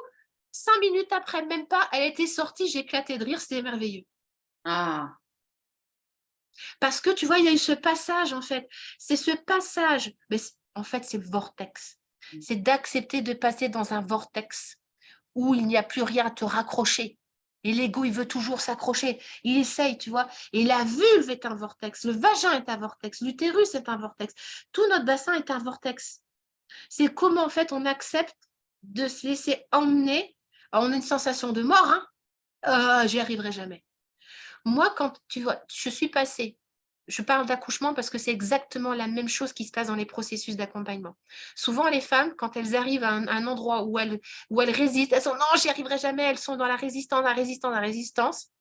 5 minutes après, même pas, elle était sortie, j'ai éclaté de rire, c'était merveilleux. Parce que tu vois, il y a eu ce passage, en fait. C'est ce passage, mais en fait, c'est le vortex. C'est d'accepter de passer dans un vortex où il n'y a plus rien à te raccrocher. Et l'ego, il veut toujours s'accrocher. Il essaye, tu vois. Et la vulve est un vortex, le vagin est un vortex, l'utérus est un vortex. Tout notre bassin est un vortex. C'est comment, en fait, on accepte de se laisser emmener. Alors, on a une sensation de mort, hein. J'y arriverai jamais. Moi, quand tu vois, je suis passée, je parle d'accouchement parce que c'est exactement la même chose qui se passe dans les processus d'accompagnement. Souvent, les femmes, quand elles arrivent à un endroit où elles résistent, elles sont non, j'y arriverai jamais, elles sont dans la résistance,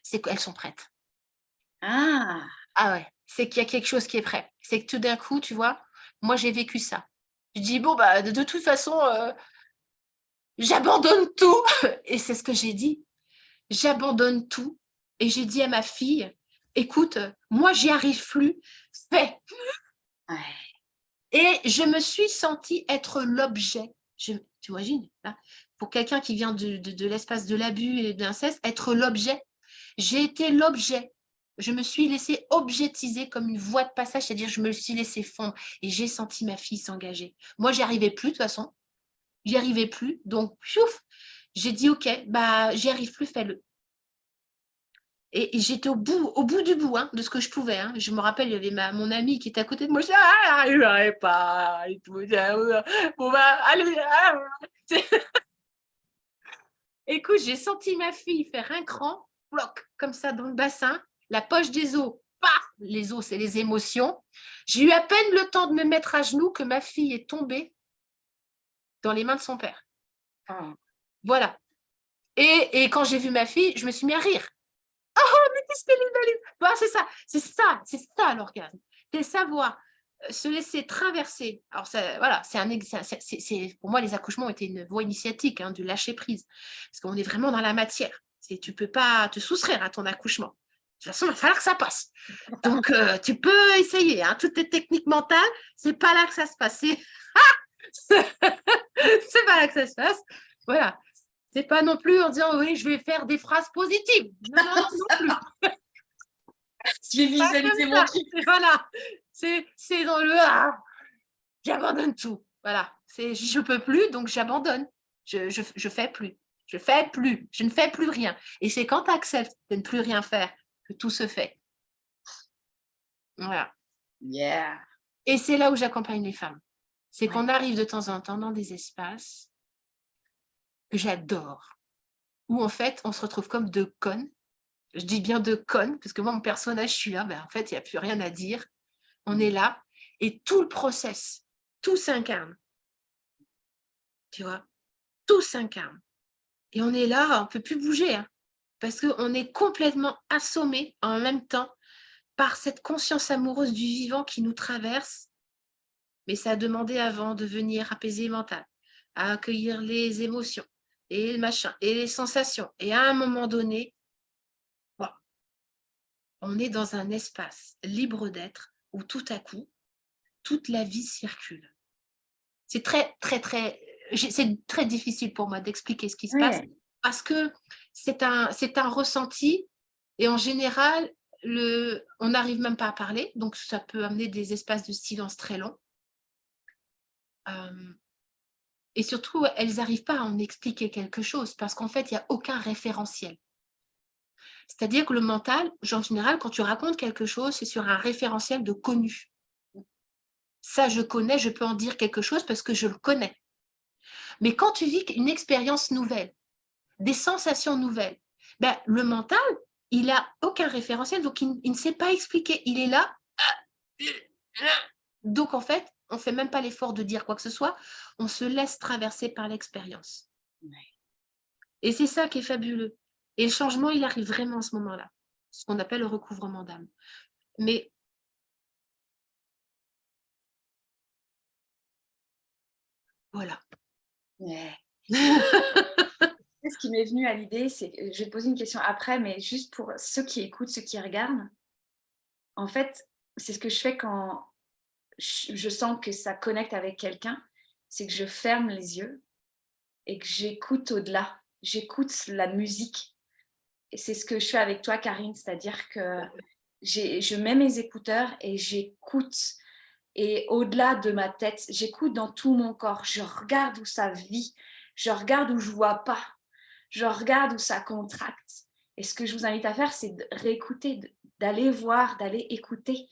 c'est qu'elles sont prêtes. Ah ouais, c'est qu'il y a quelque chose qui est prêt. C'est que tout d'un coup, tu vois, moi, j'ai vécu ça. Je dis, bon, de toute façon, j'abandonne tout. Et c'est ce que j'ai dit. J'abandonne tout. Et j'ai dit à ma fille, écoute, moi, j'y arrive plus, fais. Ouais. Et je me suis sentie être l'objet. Tu imagines, là, pour quelqu'un qui vient de l'espace de l'abus et de l'inceste, être l'objet. J'ai été l'objet. Je me suis laissée objectiser comme une voie de passage, c'est-à-dire je me suis laissée fondre et j'ai senti ma fille s'engager. Moi, j'y arrivais plus de toute façon. J'y arrivais plus. Donc, piouf, j'ai dit, OK, j'y arrive plus, fais-le. Et j'étais au bout du bout de ce que je pouvais. Je me rappelle, il y avait mon amie qui était à côté de moi. Je disais, je n'arriverai pas. Et tout. Bon, allez. Écoute, j'ai senti ma fille faire un cran, bloc, comme ça dans le bassin, la poche des os, paf, les os, c'est les émotions. J'ai eu à peine le temps de me mettre à genoux que ma fille est tombée dans les mains de son père. Voilà. Et quand j'ai vu ma fille, je me suis mis à rire. Oh, mais qu'est-ce qu'elle est belle! C'est ça l'orgasme. C'est savoir se laisser traverser. Alors, voilà, pour moi, les accouchements ont été une voie initiatique, du lâcher prise. Parce qu'on est vraiment dans la matière. Tu ne peux pas te soustraire à ton accouchement. De toute façon, il va falloir que ça passe. Donc, tu peux essayer. Toutes tes techniques mentales, c'est pas là que ça se passe. C'est pas là que ça se passe. Voilà. C'est pas non plus en disant oui, je vais faire des phrases positives. Non, non, non plus. Je vais Pas comme visualiser mon ça. truc. Voilà. C'est dans le j'abandonne tout. Voilà. C'est je peux plus, donc j'abandonne. Je fais plus. Je fais plus. Je ne fais plus rien. Et c'est quand tu acceptes de ne plus rien faire que tout se fait. Voilà. Yeah. Et c'est là où j'accompagne les femmes. C'est Ouais. qu'on arrive de temps en temps dans des espaces que j'adore, où en fait, on se retrouve comme deux connes. Je dis bien deux connes, parce que moi, mon personnage, je suis là, ben, en fait, il n'y a plus rien à dire. On est là, et tout le process, tout s'incarne. Tu vois, tout s'incarne. Et on est là, on ne peut plus bouger, hein, parce qu'on est complètement assommé en même temps par cette conscience amoureuse du vivant qui nous traverse. Mais ça a demandé avant de venir apaiser le mental, à accueillir les émotions et le machin, et les sensations. Et à un moment donné, bon, on est dans un espace libre d'être où tout à coup, toute la vie circule. C'est c'est très difficile pour moi d'expliquer ce qui se passe Ouais. parce que c'est un ressenti et en général, on n'arrive même pas à parler, donc ça peut amener des espaces de silence très longs. Et surtout, elles n'arrivent pas à en expliquer quelque chose parce qu'en fait, il n'y a aucun référentiel. C'est-à-dire que le mental, en général, quand tu racontes quelque chose, c'est sur un référentiel de connu. Ça, je connais, je peux en dire quelque chose parce que je le connais. Mais quand tu vis une expérience nouvelle, des sensations nouvelles, ben, le mental, il n'a aucun référentiel, donc il ne sait pas expliquer. Il est là. Donc, en fait, on ne fait même pas l'effort de dire quoi que ce soit. On se laisse traverser par l'expérience. Et c'est ça qui est fabuleux. Et le changement, il arrive vraiment à ce moment-là. Ce qu'on appelle le recouvrement d'âme. Mais voilà. Ouais. Ce qui m'est venu à l'idée, c'est que je vais te poser une question après, mais juste pour ceux qui écoutent, ceux qui regardent, en fait, c'est ce que je fais quand je sens que ça connecte avec quelqu'un, c'est que je ferme les yeux et que j'écoute au-delà. J'écoute la musique. Et c'est ce que je fais avec toi, Karine, c'est-à-dire que je mets mes écouteurs et j'écoute. Et au-delà de ma tête, j'écoute dans tout mon corps. Je regarde où ça vit. Je regarde où je vois pas. Je regarde où ça contracte. Et ce que je vous invite à faire, c'est de réécouter, d'aller voir, d'aller écouter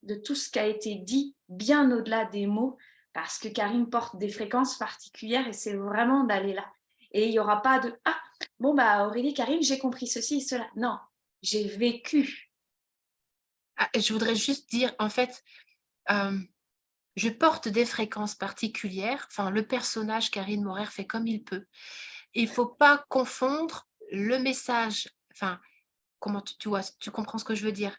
de tout ce qui a été dit, bien au-delà des mots, parce que Karine porte des fréquences particulières et c'est vraiment d'aller là. Et il n'y aura pas de ah, bon, bah Aurélie, Karine, j'ai compris ceci et cela. Non, j'ai vécu. Ah, je voudrais juste dire, en fait, je porte des fréquences particulières. Enfin, le personnage Karine Morer fait comme il peut. Il ne faut pas confondre le message, enfin, comment tu vois, tu comprends ce que je veux dire,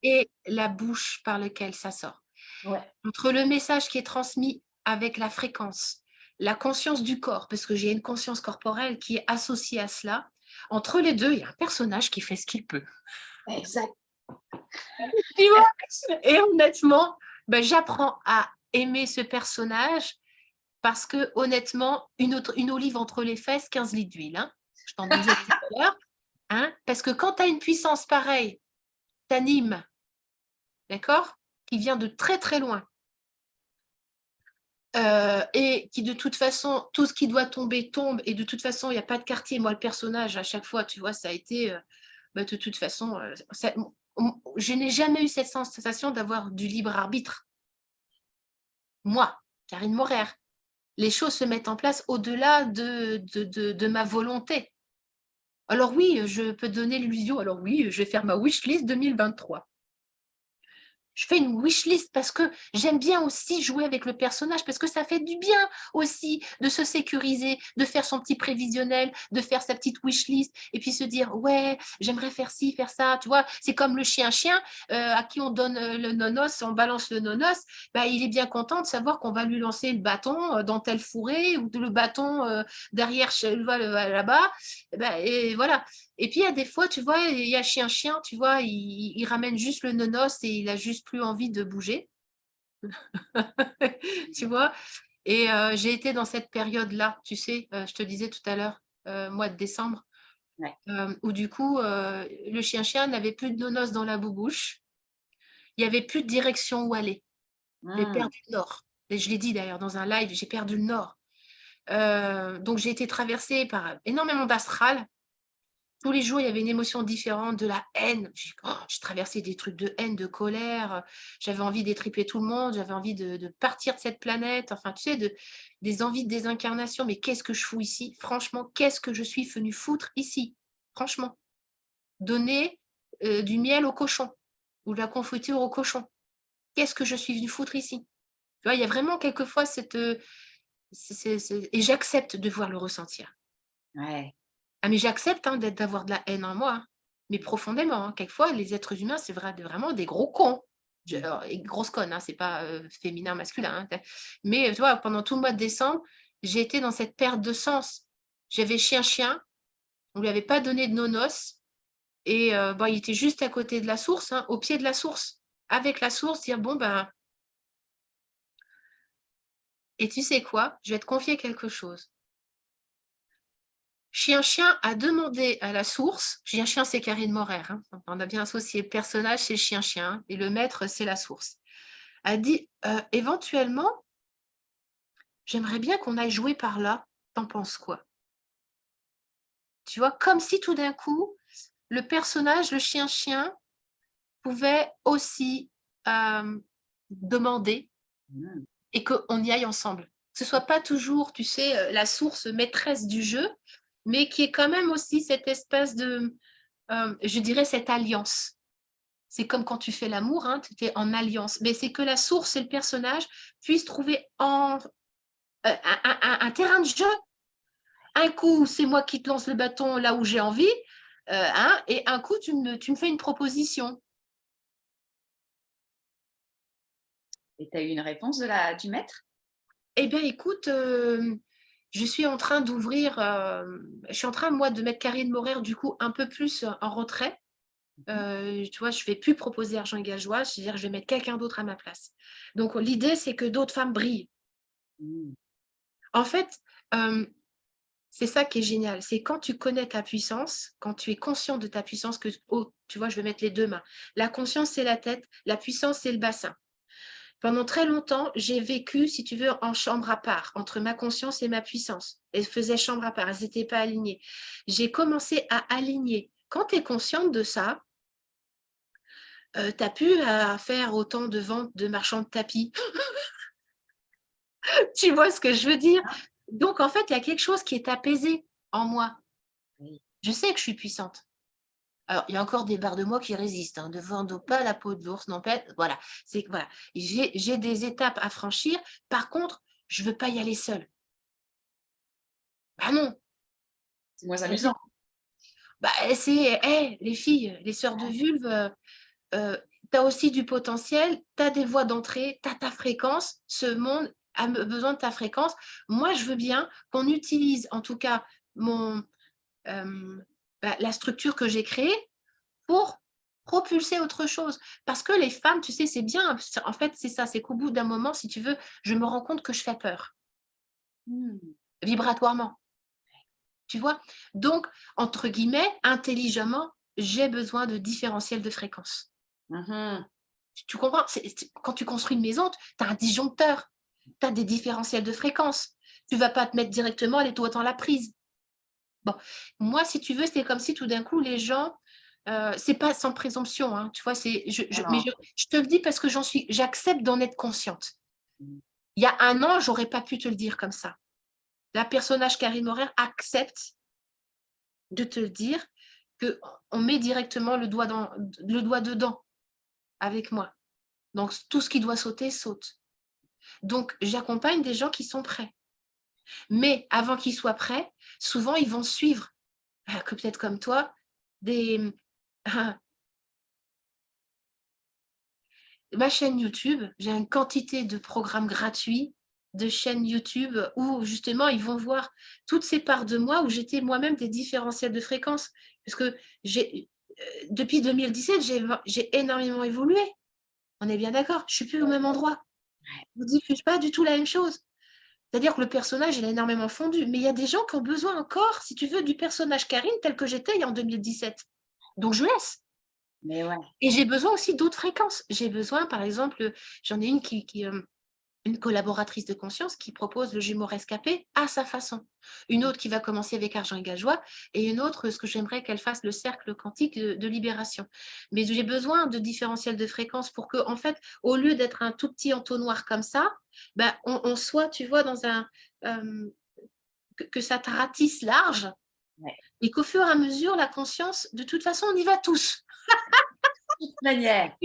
et la bouche par laquelle ça sort. Ouais. Entre le message qui est transmis avec la fréquence, la conscience du corps, parce que j'ai une conscience corporelle qui est associée à cela, entre les deux, il y a un personnage qui fait ce qu'il peut. Exact. Tu vois. Et honnêtement, ben, j'apprends à aimer ce personnage parce que honnêtement, une olive entre les fesses, 15 litres d'huile. Hein. Je t'en disais tout à l'heure. Hein, parce que quand tu as une puissance pareille, t'animes, d'accord, qui vient de très très loin, et qui de toute façon, tout ce qui doit tomber tombe, et de toute façon, il n'y a pas de quartier. Moi, le personnage, à chaque fois, tu vois, ça a été, bah, de toute façon, je n'ai jamais eu cette sensation d'avoir du libre arbitre. Moi, Karine Morer, les choses se mettent en place au-delà de ma volonté. Alors oui, je peux donner l'illusion, alors oui, je vais faire ma wishlist 2023. Je fais une wishlist parce que j'aime bien aussi jouer avec le personnage, parce que ça fait du bien aussi de se sécuriser, de faire son petit prévisionnel, de faire sa petite wishlist et puis se dire ouais, j'aimerais faire ci, faire ça, tu vois, c'est comme le chien-chien à qui on donne le nonos, on balance le nonos, bah, il est bien content de savoir qu'on va lui lancer le bâton dans tel fourré ou le bâton derrière là-bas, et voilà. Et puis, il y a des fois, tu vois, il y a chien-chien, tu vois, il ramène juste le nonos et il a juste plus envie de bouger. Tu vois? Et j'ai été dans cette période-là, tu sais, je te disais tout à l'heure, mois de décembre, Ouais. où du coup, le chien-chien n'avait plus de nonos dans la boubouche. Il n'y avait plus de direction où aller. J'ai Mmh. perdu le nord. Et je l'ai dit d'ailleurs dans un live, j'ai perdu le nord. Donc j'ai été traversée par énormément d'astral. Tous les jours, il y avait une émotion différente, de la haine. J'ai traversé des trucs de haine, de colère. J'avais envie d'étriper tout le monde. J'avais envie de partir de cette planète. Enfin, tu sais, des envies de désincarnation. Mais qu'est-ce que je fous ici? Franchement, qu'est-ce que je suis venue foutre ici? Franchement. Donner du miel au cochon ou de la confiture au cochon. Qu'est-ce que je suis venue foutre ici? Tu vois, il y a vraiment quelquefois cette... et j'accepte de voir le ressentir. Ouais. Ah mais j'accepte, hein, d'avoir de la haine en moi, hein, mais profondément, hein. Quelquefois, les êtres humains, c'est vraiment des gros cons. Alors, et grosses connes, hein, c'est pas, féminin, masculin, hein, mais tu vois, pendant tout le mois de décembre, j'ai été dans cette perte de sens. J'avais chien-chien, on lui avait pas donné de nonos et bon, il était juste à côté de la source, hein, au pied de la source. Avec la source, dire: «Bon, ben, et tu sais quoi? Je vais te confier quelque chose». Chien-chien a demandé à la source, chien-chien c'est Karine Morer, hein, on a bien associé le personnage, c'est le chien-chien et le maître c'est la source. A dit éventuellement, j'aimerais bien qu'on aille jouer par là, t'en penses quoi? Tu vois, comme si tout d'un coup, le personnage, le chien-chien, pouvait aussi demander Mmh. et qu'on y aille ensemble. Que ce soit pas toujours, tu sais, la source maîtresse du jeu, mais qui est quand même aussi cette espèce de, je dirais, cette alliance. C'est comme quand tu fais l'amour, hein, tu es en alliance. Mais c'est que la source et le personnage puissent trouver un terrain de jeu. Un coup, c'est moi qui te lance le bâton là où j'ai envie, hein, et un coup, tu me fais une proposition. Et tu as eu une réponse du maître? Eh bien, écoute, je suis en train d'ouvrir, je suis en train, moi, de mettre Karine Morer, du coup, un peu plus en retrait. Mmh. Tu vois, je ne vais plus proposer argent et gageois, c'est-à-dire je vais mettre quelqu'un d'autre à ma place. Donc, l'idée, c'est que d'autres femmes brillent. Mmh. En fait, c'est ça qui est génial, c'est quand tu connais ta puissance, quand tu es conscient de ta puissance, que, oh, tu vois, je vais mettre les deux mains. La conscience, c'est la tête, la puissance, c'est le bassin. Pendant très longtemps, j'ai vécu, si tu veux, en chambre à part, entre ma conscience et ma puissance. Elles faisaient chambre à part, elles n'étaient pas alignées. J'ai commencé à aligner. Quand tu es consciente de ça, tu as pu faire autant de ventes de marchands de tapis. Tu vois ce que je veux dire? Ah Donc, en fait, il y a quelque chose qui est apaisé en moi. oui. Je sais que je suis puissante. Alors, il y a encore des barres de moi qui résistent, hein, ne vendons pas la peau de l'ours, n'empêche. Voilà, c'est voilà, j'ai des étapes à franchir. Par contre, je veux pas y aller seule. Bah non, C'est moins je sais amusant. bah, c'est les filles, les sœurs de vulve, tu as aussi du potentiel, tu as des voies d'entrée, tu as ta fréquence, ce monde a besoin de ta fréquence. Moi, je veux bien qu'on utilise, en tout cas, mon, la structure que j'ai créée pour propulser autre chose. Parce que les femmes, tu sais, c'est bien, en fait, c'est ça, c'est qu'au bout d'un moment, si tu veux, je me rends compte que je fais peur, Mmh. vibratoirement, tu vois? Donc, entre guillemets, intelligemment, j'ai besoin de différentiel de fréquence. Mmh. Tu comprends? Quand tu construis une maison, tu as un disjoncteur, tu as des différentiels de fréquence. Tu vas pas te mettre directement les doigts dans la prise. Bon, moi, si tu veux, c'est comme si tout d'un coup, les gens, c'est pas sans présomption, hein, tu vois? C'est Non, mais non. je te le dis parce que j'accepte d'en être consciente. Mmh. Il y a un an, j'aurais pas pu te le dire comme ça. La personnage Karine Morer accepte de te le dire, qu'on met directement le doigt dedans avec moi. Donc tout ce qui doit sauter, saute. Donc j'accompagne des gens qui sont prêts. Mais avant qu'ils soient prêts, souvent ils vont suivre, que peut-être comme toi, des ma chaîne YouTube, j'ai une quantité de programmes gratuits, de chaînes YouTube où justement ils vont voir toutes ces parts de moi où j'étais moi-même des différentiels de fréquence. Parce que depuis 2017, j'ai énormément évolué. On est bien d'accord, je ne suis plus au même endroit. Je ne diffuse pas du tout la même chose. C'est-à-dire que le personnage, il a énormément fondu. Mais il y a des gens qui ont besoin encore, si tu veux, du personnage Karine tel que j'étais en 2017. Donc, je laisse. Mais ouais. Et j'ai besoin aussi d'autres fréquences. J'ai besoin, par exemple, j'en ai une une collaboratrice de conscience qui propose le jumeau rescapé à sa façon. Une autre qui va commencer avec Argent et Gageois et une autre, ce que j'aimerais qu'elle fasse le cercle quantique de libération. Mais j'ai besoin de différentiels de fréquences pour que, en fait, au lieu d'être un tout petit entonnoir comme ça, ben, on soit, tu vois, dans un... que ça te ratisse large Ouais. et qu'au fur et à mesure, la conscience, de toute façon, on y va tous. De toute manière.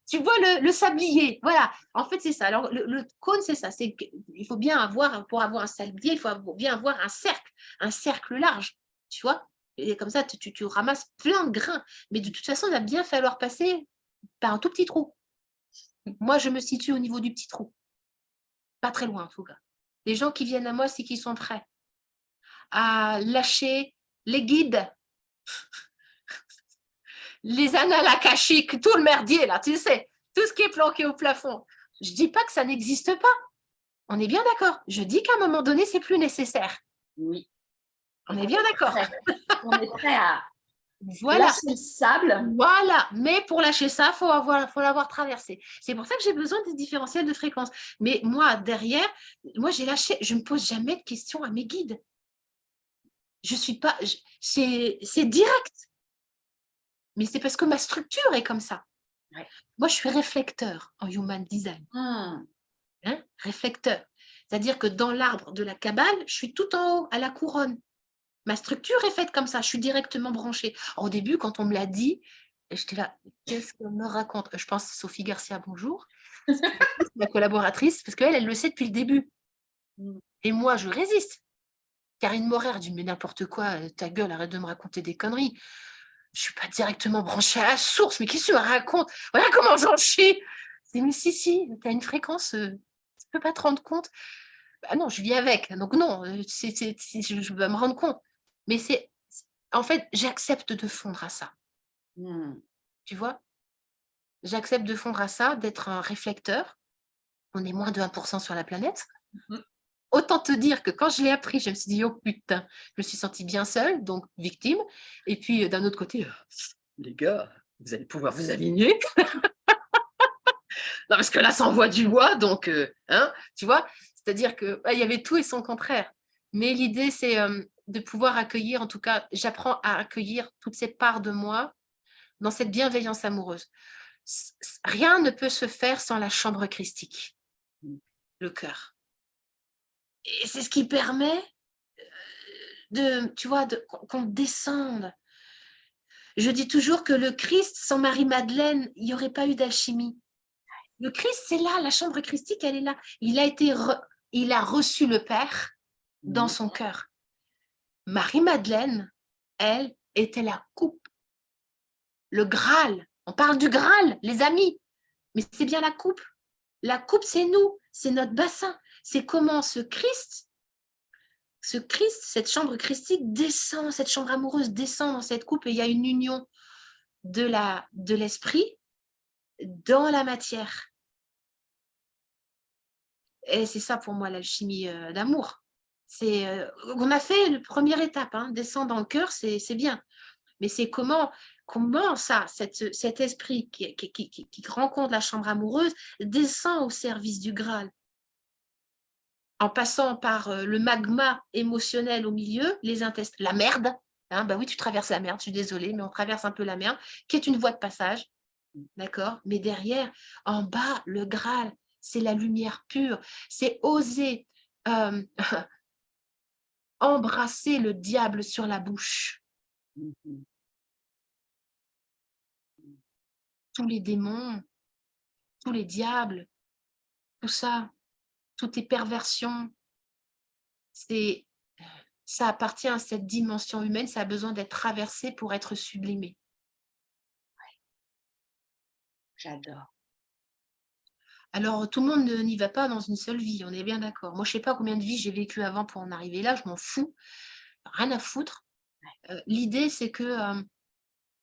Tu vois le sablier, voilà. En fait, c'est ça. Alors, le cône, c'est ça. Il faut bien avoir, pour avoir un sablier, il faut bien avoir un cercle large, tu vois. Et comme ça, tu ramasses plein de grains. Mais de toute façon, il va bien falloir passer par un tout petit trou. Moi, je me situe au niveau du petit trou. Pas très loin, en tout cas. Les gens qui viennent à moi, c'est qu'ils sont prêts à lâcher les guides, les annales akashiques, tout le merdier, là, tu sais, tout ce qui est planqué au plafond. Je dis pas que ça n'existe pas. On est bien d'accord. Je dis qu'à un moment donné, c'est plus nécessaire. Oui. On est bien d'accord. On est prêt à Voilà. lâcher le sable. Voilà. Mais pour lâcher ça, faut l'avoir traversé. C'est pour ça que j'ai besoin des différentiels de fréquence. Mais moi, derrière, moi, j'ai lâché. Je ne me pose jamais de questions à mes guides. Je suis pas. C'est direct. Mais c'est parce que ma structure est comme ça. Ouais. Moi, je suis réflecteur en human design. Hein, réflecteur. C'est-à-dire que dans l'arbre de la cabale, je suis tout en haut, à la couronne. Ma structure est faite comme ça, je suis directement branchée. Au début, quand on me l'a dit, j'étais là, qu'est-ce qu'on me raconte? Je pense Sophie Garcia, bonjour, ma collaboratrice, parce qu'elle, elle le sait depuis le début. Et moi, je résiste. Karine Morer dit, mais n'importe quoi, ta gueule, arrête de me raconter des conneries. Je ne suis pas directement branchée à la source, mais qu'est-ce que tu me racontes? Voilà comment j'en chie. Je dis, mais si, tu as une fréquence, tu ne peux pas te rendre compte. Ah non, je vis avec. Donc non, je vais me rendre compte. Mais en fait, j'accepte de fondre à ça. Tu vois? J'accepte de fondre à ça, d'être un réflecteur. On est moins de 1% sur la planète. Autant te dire que quand je l'ai appris, je me suis dit, oh putain, je me suis sentie bien seule, donc victime. Et puis d'un autre côté, les gars, vous allez pouvoir vous aligner. Non, parce que là, ça envoie du bois, donc, hein, tu vois? C'est-à-dire qu'il y avait tout et son contraire. Mais l'idée, c'est de pouvoir accueillir, en tout cas, j'apprends à accueillir toutes ces parts de moi dans cette bienveillance amoureuse. Rien ne peut se faire sans la chambre christique, le cœur. Et c'est ce qui permet tu vois, qu'on descende. Je dis toujours que le Christ, sans Marie-Madeleine, il n'y aurait pas eu d'alchimie. Le Christ, c'est là, la chambre christique, elle est là. Il a reçu le Père dans son cœur. Marie-Madeleine, elle, était la coupe. Le Graal. On parle du Graal, les amis. Mais c'est bien la coupe. La coupe, c'est nous. C'est notre bassin. C'est comment ce Christ, cette chambre christique descend, cette chambre amoureuse descend dans cette coupe et il y a une union de l'esprit dans la matière. Et c'est ça pour moi l'alchimie d'amour. On a fait la première étape, hein, descendre dans le cœur, c'est bien. Mais c'est comment ça, cet esprit qui rencontre la chambre amoureuse, descend au service du Graal. En passant par le magma émotionnel au milieu, les intestins, la merde. Hein, bah oui, tu traverses la merde, je suis désolée, mais on traverse un peu la merde, qui est une voie de passage. D'accord? Mais derrière, en bas, le Graal, c'est la lumière pure. C'est oser embrasser le diable sur la bouche. Tous les démons, tous les diables, tout ça, toutes les perversions, ça appartient à cette dimension humaine, ça a besoin d'être traversé pour être sublimé. J'adore. Alors, tout le monde n'y va pas dans une seule vie, on est bien d'accord. Moi, je ne sais pas combien de vies j'ai vécu avant pour en arriver là, je m'en fous, rien à foutre. L'idée, c'est que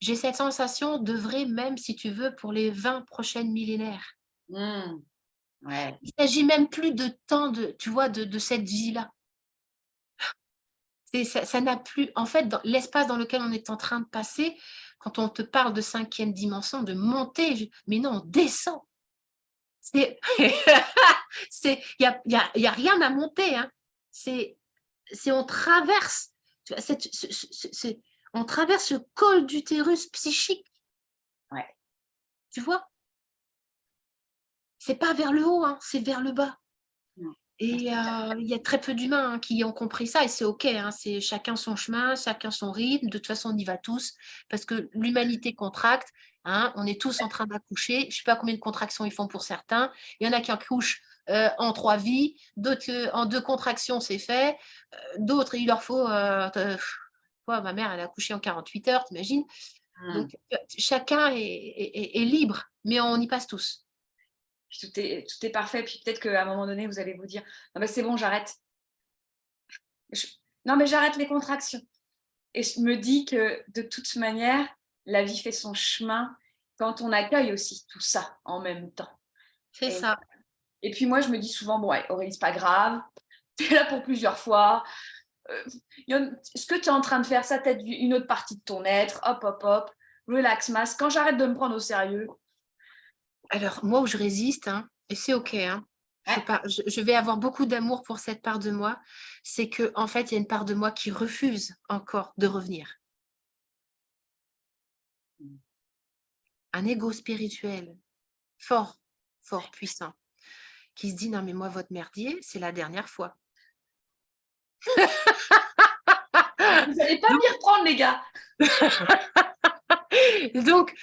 j'ai cette sensation d'œuvrer même, si tu veux, pour les 20 prochaines millénaires. Ouais. Il ne s'agit même plus de temps tu vois, de cette vie-là. Ça n'a plus en fait, dans l'espace dans lequel on est en train de passer, quand on te parle de 5e dimension, de monter, mais non, on descend. C'est il y a rien à monter, hein. C'est on traverse, tu vois, on traverse le col d'utérus psychique, Ouais. tu vois? C'est pas vers le haut, hein, c'est vers le bas. Non. Et il y a très peu d'humains, hein, qui ont compris ça et c'est OK, hein, c'est chacun son chemin, chacun son rythme. De toute façon, on y va tous parce que l'humanité contracte, hein, on est tous en train d'accoucher. Je ne sais pas combien de contractions ils font pour certains. Il y en a qui accouchent, en 3 vies, d'autres, en 2 contractions, c'est fait. D'autres, il leur faut, quoi, ma mère, elle a accouché en 48 heures, tu imagines? Mmh. Donc chacun est libre, mais on y passe tous. Puis tout est parfait, puis peut-être qu'à un moment donné, vous allez vous dire: «Non mais c'est bon, j'arrête. Je non mais j'arrête les contractions» et je me dis que de toute manière, la vie fait son chemin quand on accueille aussi tout ça en même temps C'est et ça. et puis moi, je me dis souvent: «Bon ouais, Aurélie, c'est pas grave, tu es là pour plusieurs fois, ce que tu es en train de faire, ça t'aide une autre partie de ton être, hop, hop, hop, relax mass. Quand j'arrête de me prendre au sérieux». Alors moi où je résiste, hein, et c'est OK, hein, Ouais. je vais avoir beaucoup d'amour pour cette part de moi, c'est que en fait, il y a une part de moi qui refuse encore de revenir. Mmh. Un ego spirituel fort, fort puissant, qui se dit: «Non mais moi votre merdier, c'est la dernière fois». Vous allez pas m'y reprendre les gars. Donc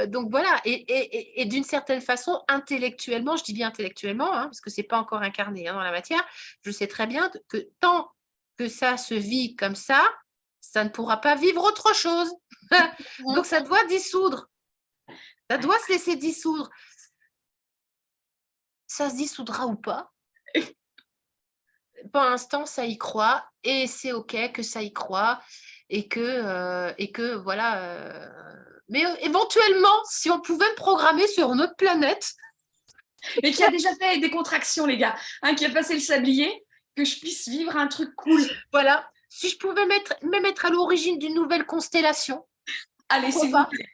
donc voilà et d'une certaine façon, intellectuellement, je dis bien intellectuellement, hein, parce que c'est pas encore incarné, hein, dans la matière, je sais très bien que tant que ça se vit comme ça ne pourra pas vivre autre chose. Donc ça doit dissoudre, ça Ouais. doit se laisser dissoudre. Ça se dissoudra ou pas, pour l'instant, ça y croit et c'est OK que ça y croit et que voilà, mais éventuellement, si on pouvait me programmer sur une autre planète, Mais qui a déjà fait des contractions les gars, hein, qui a passé le sablier, que je puisse vivre un truc cool. voilà, si je pouvais même être à l'origine d'une nouvelle constellation, Allez, pourquoi s'il vous pas? plaît.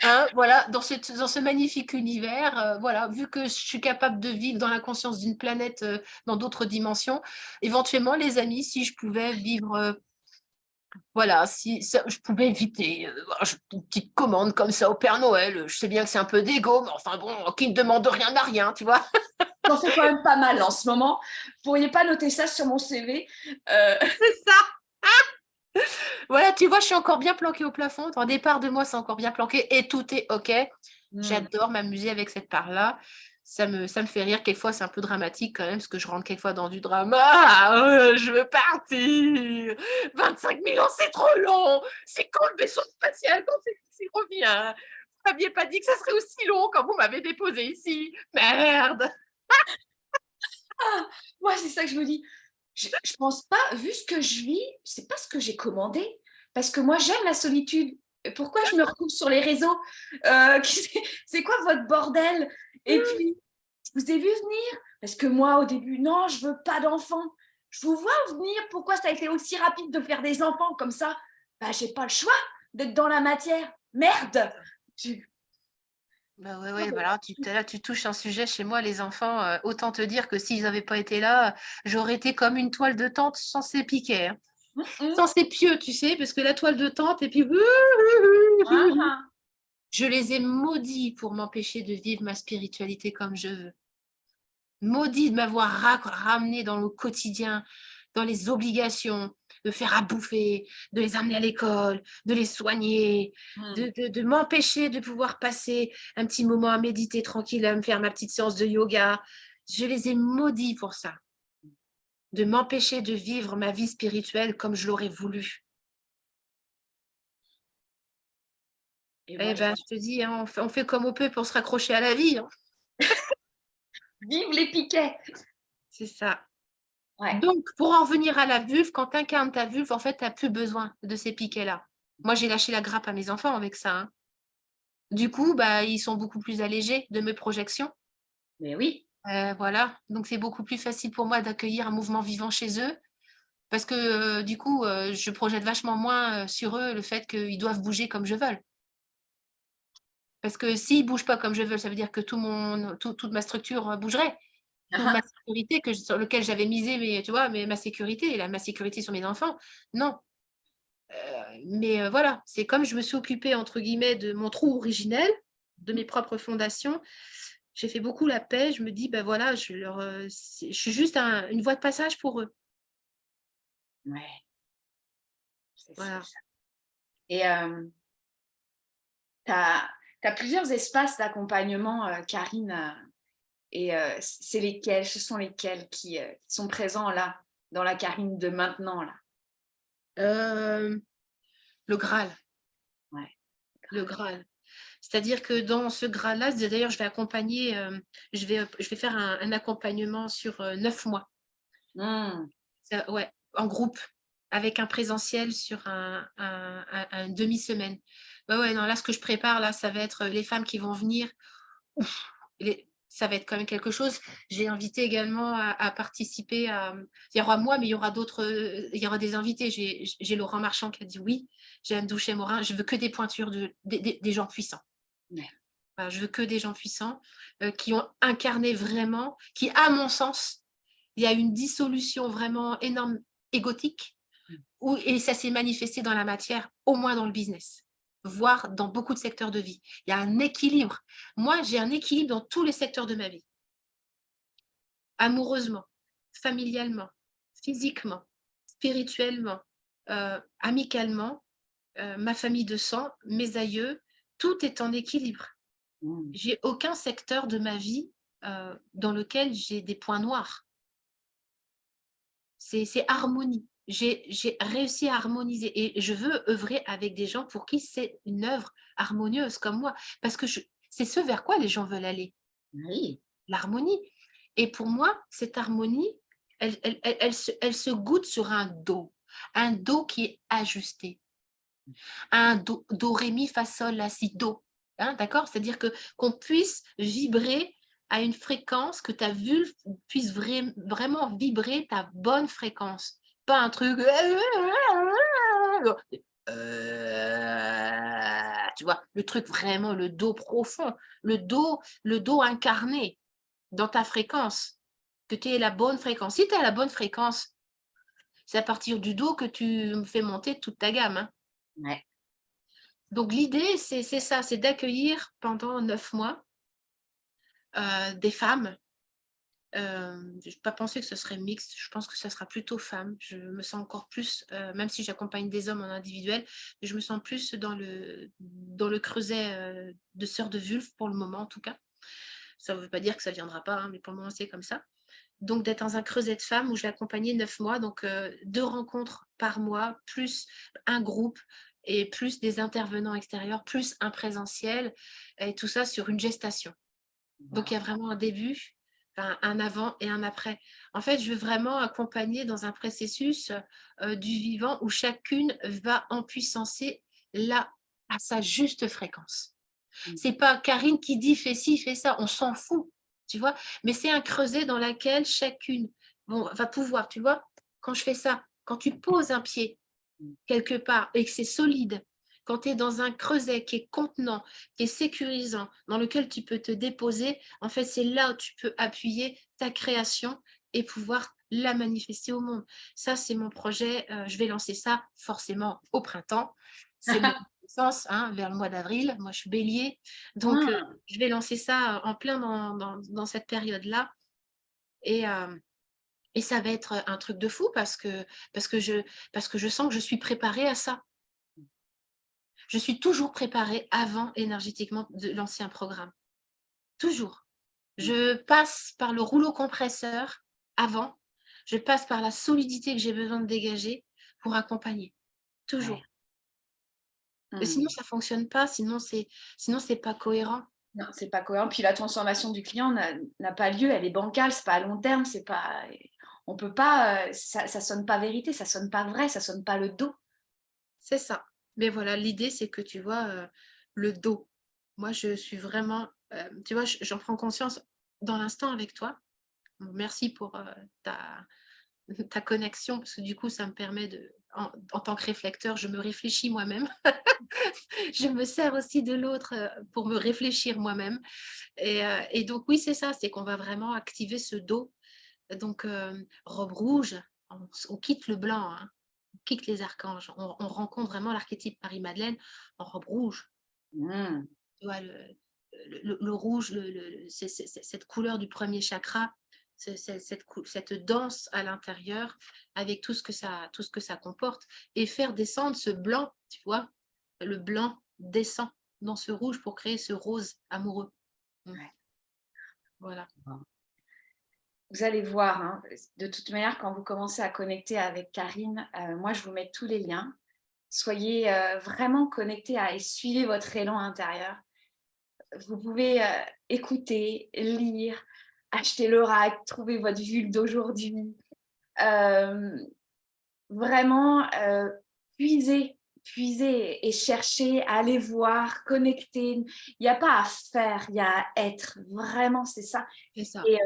Hein, voilà, dans ce magnifique univers, voilà, vu que je suis capable de vivre dans la conscience d'une planète, dans d'autres dimensions, éventuellement les amis, si je pouvais vivre, voilà, si ça je pouvais éviter, voilà, une petite commande comme ça au Père Noël, je sais bien que c'est un peu d'égo, mais enfin bon, qui ne demande rien n'a rien, tu vois? J'en fais quand même pas mal en ce moment. Vous pourriez pas noter ça sur mon CV? C'est ça! Voilà, tu vois, je suis encore bien planquée au plafond. Au départ de moi, c'est encore bien planqué et tout est OK. Mmh. J'adore m'amuser avec cette part-là. Ça me fait rire. Quelquefois, c'est un peu dramatique quand même, parce que je rentre quelquefois dans du drama. Ah, je veux partir. 25 000 ans, c'est trop long. C'est quand le vaisseau spatial, quand c'est qu'il revient? Vous m'aviez pas dit que ça serait aussi long quand vous m'avez déposé ici. Merde. Ah! Moi, c'est ça que je me dis. Je pense pas, vu ce que je vis, c'est pas ce que j'ai commandé. Parce que moi, j'aime la solitude. Et pourquoi je me retrouve sur les réseaux? C'est quoi votre bordel? Et puis, je vous ai vu venir. Parce que moi, au début, non, je veux pas d'enfants. Je vous vois venir. Pourquoi ça a été aussi rapide de faire des enfants comme ça? Bah, j'ai pas le choix d'être dans la matière. Merde! Tu- Bah, ouais, ouais, bah, alors là, tu touches un sujet chez moi, les enfants, autant te dire que s'ils n'avaient pas été là, j'aurais été comme une toile de tente sans ses piquets, hein. Hum, hum. Sans ses pieux, tu sais, parce que la toile de tente et puis Ah, ah. je les ai maudits pour m'empêcher de vivre ma spiritualité comme je veux. Maudits de m'avoir ramené dans le quotidien, dans les obligations, de faire à bouffer, de les amener à l'école, de les soigner, Hum. de m'empêcher de pouvoir passer un petit moment à méditer tranquille, à me faire ma petite séance de yoga. Je les ai maudits pour ça, de m'empêcher de vivre ma vie spirituelle comme je l'aurais voulu. Et moi, Eh ben, je te dis, hein, on fait comme on peut pour se raccrocher à la vie, hein. vive les piquets! C'est ça. Ouais. Donc, pour en revenir à la vulve, quand tu incarnes ta vulve, en fait, tu as plus besoin de ces piquets-là. Moi, j'ai lâché la grappe à mes enfants avec ça, hein. Du coup, bah, ils sont beaucoup plus allégés de mes projections. Mais oui. Voilà, donc c'est beaucoup plus facile pour moi d'accueillir un mouvement vivant chez eux parce que, du coup, je projette vachement moins, sur eux le fait qu'ils doivent bouger comme je veux. Parce que s'ils bougent pas comme je veux, ça veut dire que toute ma structure, bougerait. Toute ma sécurité sur lequel j'avais misé tu vois, ma sécurité, ma sécurité sur mes enfants, non. Voilà, c'est comme je me suis occupée entre guillemets de mon trou originel, de mes propres fondations, j'ai fait beaucoup la paix. Je me dis: «Ben voilà, je suis juste une voie de passage pour eux». Ouais, c'est Voilà. ça. Et tu as plusieurs espaces d'accompagnement, Karine, et c'est lesquels? Ce sont lesquels qui sont présents là, dans la Karine de maintenant là? Hem, le Graal, Ouais, le Graal. C'est-à-dire que dans ce Graal-là, d'ailleurs je vais accompagner, je vais faire un accompagnement sur, 9 mois. mmh, Ça ouais, en groupe, avec un présentiel sur un demi-semaine. Ouais, ouais, non, là, ce que je prépare, là, ça va être, les femmes qui vont venir. Ouf, ça va être quand même quelque chose. J'ai invité également à participer il y aura moi, mais il y aura d'autres, il y aura des invités. J'ai Laurent Marchand qui a dit: «Oui», j'ai Anne Douchet-Morin, je veux que des pointures des gens puissants. ouais. Voilà, je veux que des gens puissants, qui ont incarné vraiment, qui, à mon sens, il y a une dissolution vraiment énorme égotique Mmh. et ça s'est manifesté dans la matière, au moins dans le business, voire dans beaucoup de secteurs de vie. Il y a un équilibre. Moi, j'ai un équilibre dans tous les secteurs de ma vie. Amoureusement, familialement, physiquement, spirituellement, amicalement, ma famille de sang, mes aïeux, tout est en équilibre. Mmh. J'ai aucun secteur de ma vie, dans lequel j'ai des points noirs. C'est harmonie. J'ai réussi à harmoniser et je veux œuvrer avec des gens pour qui c'est une œuvre harmonieuse comme moi. Parce que c'est ce vers quoi les gens veulent aller, Oui. l'harmonie. Et pour moi, cette harmonie, elle se goûte sur un do qui est ajusté, un do, ré, mi, fa, sol, la, si, do. Hein, d'accord? C'est-à-dire qu'on puisse vibrer à une fréquence, que ta vulve puisse vraiment vibrer ta bonne fréquence. Pas un truc. Tu vois, le truc vraiment, le do profond, le do incarné dans ta fréquence, que tu aies la bonne fréquence. Si tu as la bonne fréquence, c'est à partir du do que tu me fais monter toute ta gamme. Hein. Ouais. Donc l'idée, c'est ça, c'est d'accueillir pendant 9 mois, des femmes. Je n'ai pas pensé que ce serait mixte, je pense que ça sera plutôt femmes. Je me sens encore plus, même si j'accompagne des hommes en individuel, mais je me sens plus dans le creuset, de sœurs de vulve pour le moment en tout cas. Ça ne veut pas dire que ça ne viendra pas, hein, mais pour le moment c'est comme ça. Donc d'être dans un creuset de femmes où je vais accompagner 9 mois, donc 2 rencontres par mois, plus un groupe et plus des intervenants extérieurs, plus un présentiel et tout ça sur une gestation. Donc il y a Waouh. vraiment un début, enfin un avant et un après. En fait, je veux vraiment accompagner dans un processus, du vivant où chacune va empuissancer là, à sa juste fréquence. Mmh. C'est pas Karine qui dit: «Fais ci, fais ça», on s'en fout, tu vois? Mais c'est un creuset dans laquelle chacune, bon, va pouvoir, tu vois? Quand je fais ça, quand tu poses un pied Mmh. quelque part et que c'est solide, quand tu es dans un creuset qui est contenant, qui est sécurisant, dans lequel tu peux te déposer, en fait, c'est là où tu peux appuyer ta création et pouvoir la manifester au monde. Ça, c'est mon projet, je vais lancer ça forcément au printemps. C'est mon sens, hein, vers le mois d'avril. Moi, je suis Bélier, donc Ah! je vais lancer ça en plein dans cette période-là et ça va être un truc de fou parce que je sens que je suis préparée à ça. Je suis toujours préparée avant énergétiquement de lancer un programme. Toujours. Mmh. Je passe par le rouleau compresseur avant, je passe par la solidité que j'ai besoin de dégager pour accompagner. Ouais. Toujours. Et sinon Mmh. ça fonctionne pas, sinon c'est pas cohérent. Non, c'est pas cohérent. Puis la transformation du client n'a pas lieu, elle est bancale, c'est pas à long terme, c'est pas on peut pas, ça sonne pas vérité, ça sonne pas vrai, ça sonne pas le dos. C'est ça. Mais voilà, l'idée c'est que tu vois, le dos. Moi je suis vraiment, tu vois, j'en prends conscience dans l'instant avec toi. Merci pour ta connexion, parce que du coup, ça me permet en tant que réflecteur, je me réfléchis moi-même. Je me sers aussi de l'autre pour me réfléchir moi-même. Et donc, oui, c'est ça, c'est qu'on va vraiment activer ce dos. Donc, robe rouge, on quitte le blanc, hein, on quitte les archanges. On rencontre vraiment l'archétype Marie-Madeleine en robe rouge. Mm. Tu vois, le rouge, cette couleur du premier chakra, cette danse à l'intérieur avec tout ce que ça comporte, et faire descendre ce blanc, tu vois, le blanc descend dans ce rouge pour créer ce rose amoureux. Ouais. Voilà. Vous allez voir, hein, de toute manière, quand vous commencez à connecter avec Karine, moi, je vous mets tous les liens. Soyez vraiment connectés et suivez votre élan intérieur. Vous pouvez écouter, lire, acheter l'oracle, trouver votre vulve d'aujourd'hui. Vraiment, puiser et chercher, aller voir, connecter. Il n'y a pas à faire, il y a à être. Vraiment, c'est ça. C'est ça. Et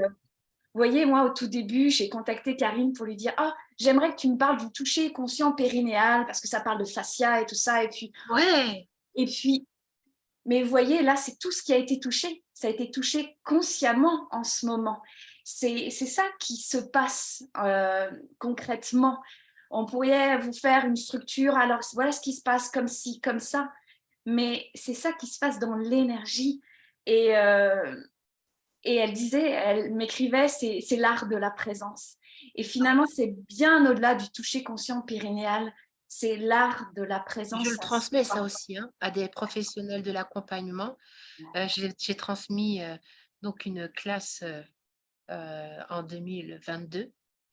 vous voyez, moi, au tout début, j'ai contacté Karine pour lui dire « Ah, j'aimerais que tu me parles du toucher conscient périnéal, parce que ça parle de fascia et tout ça. » Ouais, Et puis, mais vous voyez, là, c'est tout ce qui a été touché. Ça a été touché consciemment en ce moment. C'est ça qui se passe concrètement. On pourrait vous faire une structure, alors voilà ce qui se passe comme ci, comme ça. Mais c'est ça qui se passe dans l'énergie. Et, et elle m'écrivait, c'est l'art de la présence. Et finalement, c'est bien au-delà du toucher conscient périnéal. C'est l'art de la présence. je le transmets ça aussi, hein, à des professionnels de l'accompagnement. J'ai transmis donc une classe en 2022.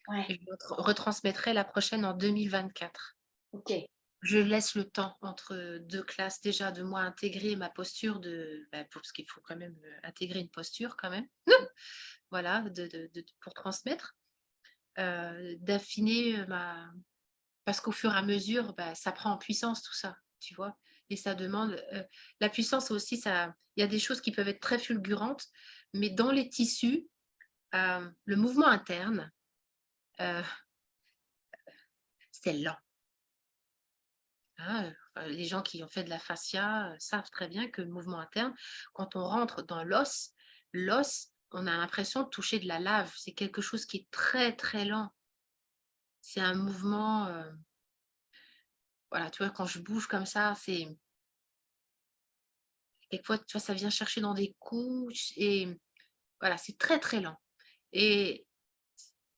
Ouais, Et je retransmettrai la prochaine en 2024. ok. Je laisse le temps entre deux classes déjà de moi intégrer ma posture parce qu'il faut quand même intégrer une posture quand même. Voilà, pour transmettre, d'affiner parce qu'au fur et à mesure, ça prend en puissance tout ça, tu vois. Et ça demande la puissance aussi, ça. Il y a des choses qui peuvent être très fulgurantes, mais dans les tissus, le mouvement interne, euh, c'est lent. Hein, les gens qui ont fait de la fascia savent très bien que le mouvement interne, quand on rentre dans l'os, on a l'impression de toucher de la lave. C'est quelque chose qui est très, très lent. C'est un mouvement, voilà, tu vois, quand je bouge comme ça, quelquefois, tu vois, ça vient chercher dans des couches et voilà, c'est très, très lent. Et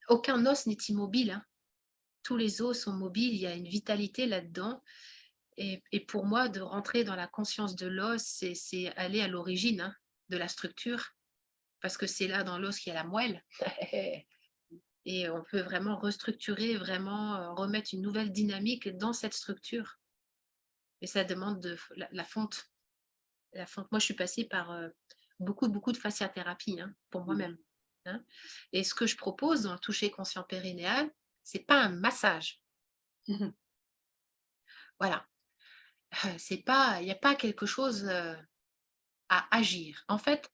aucun os n'est immobile, hein. Tous les os sont mobiles, il y a une vitalité là-dedans. Et pour moi, de rentrer dans la conscience de l'os, c'est aller à l'origine, hein, de la structure, parce que c'est là dans l'os qu'il y a la moelle. Et on peut vraiment restructurer, vraiment remettre une nouvelle dynamique dans cette structure. Et ça demande la fonte. La fonte. Moi, je suis passée par beaucoup, beaucoup de fasciathérapie, hein, pour moi-même, hein. Et ce que je propose dans le toucher conscient périnéal, c'est pas un massage. Voilà. Il n'y a pas quelque chose à agir. En fait,